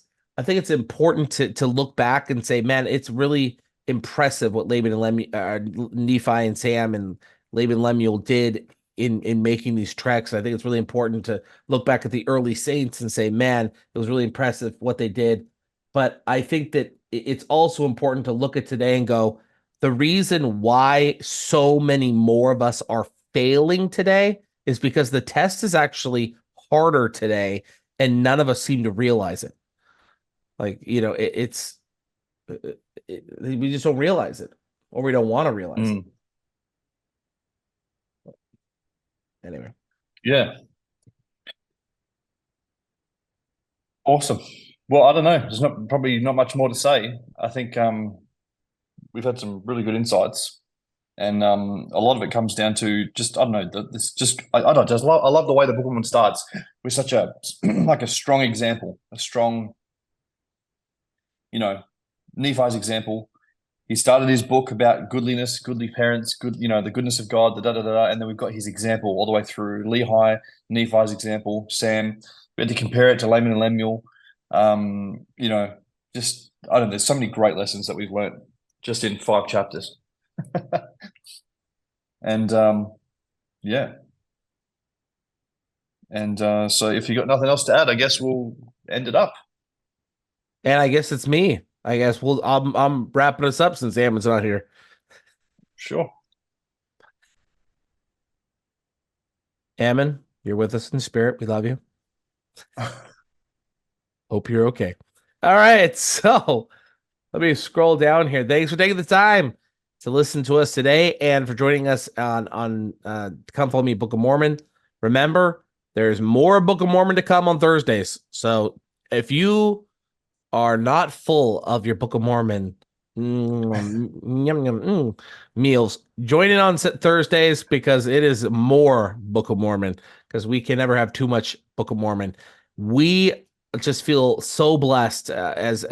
important to look back and say, man, it's really impressive what Nephi and Sam and Laban Lemuel did in making these treks. I think it's really important to look back at the early saints and say, man, it was really impressive what they did. But I think that it's also important to look at today and go, the reason why so many more of us are failing today is because the test is actually harder today, and none of us seem to realize it. Like, we just don't realize it, or we don't want to realize it. Anyway. Yeah. Awesome. Well, I don't know. There's probably not much more to say. I think we've had some really good insights, and a lot of it comes down to just, I don't know, I don't know, I love the way the Book of Mormon starts with such a like a strong example, a strong, Nephi's example. He started his book about goodliness, goodly parents, the goodness of God, and then we've got his example all the way through Lehi, Nephi's example, Sam. We had to compare it to Laman and Lemuel. Just, I don't know, there's so many great lessons that we've learned just in 5 chapters. And yeah. And so if you got nothing else to add, I guess we'll end it up. And I guess it's me. I guess I'm wrapping us up since Ammon's not here. Sure. Ammon, you're with us in spirit. We love you. Hope you're okay. All right, so let me scroll down here. Thanks for taking the time to listen to us today and for joining us on Come Follow Me Book of Mormon. Remember, there's more Book of Mormon to come on Thursdays. So if you are not full of your Book of Mormon Yum, yum, meals. Join in on Thursdays because it is more Book of Mormon because we can never have too much Book of Mormon. We just feel so blessed as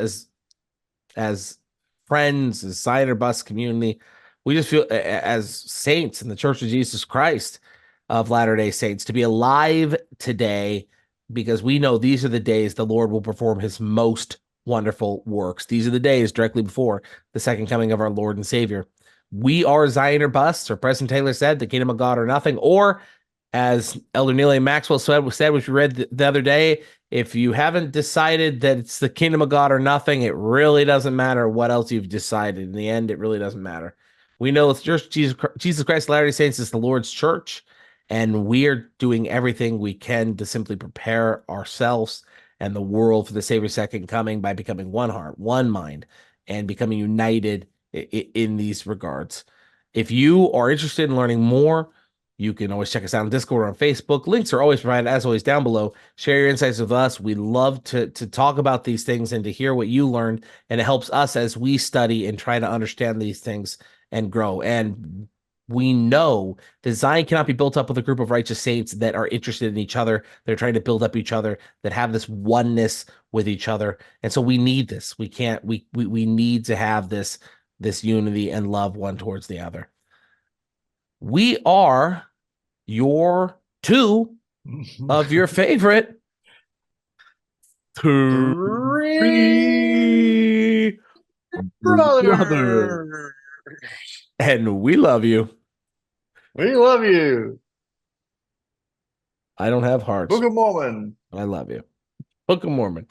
friends, as Signer Bus community. We just feel as saints in the Church of Jesus Christ of Latter-day Saints to be alive today because we know these are the days the Lord will perform his most wonderful works. These are the days directly before the second coming of our Lord and Savior. We are Zion or bust, or President Taylor said, the kingdom of God or nothing, or as Elder Neely Maxwell said, which we read the other day, if you haven't decided that it's the kingdom of God or nothing, it really doesn't matter what else you've decided. In the end, it really doesn't matter. We know it's just Jesus Christ, Latter-day Saints is the Lord's church, and we're doing everything we can to simply prepare ourselves and the world for the Savior's second coming by becoming one heart, one mind, and becoming united in these regards. If you are interested in learning more, you can always check us out on Discord or on Facebook. Links are always provided, as always, down below. Share your insights with us. We love to talk about these things and to hear what you learned, and it helps us as we study and try to understand these things and grow. And we know that Zion cannot be built up with a group of righteous saints that are interested in each other. They're trying to build up each other, that have this oneness with each other. And so we need this. We can't, we need to have this unity and love one towards the other. We are your two of your favorite three brothers. And we love you. We love you. I don't have hearts. Book of Mormon. I love you. Book of Mormon.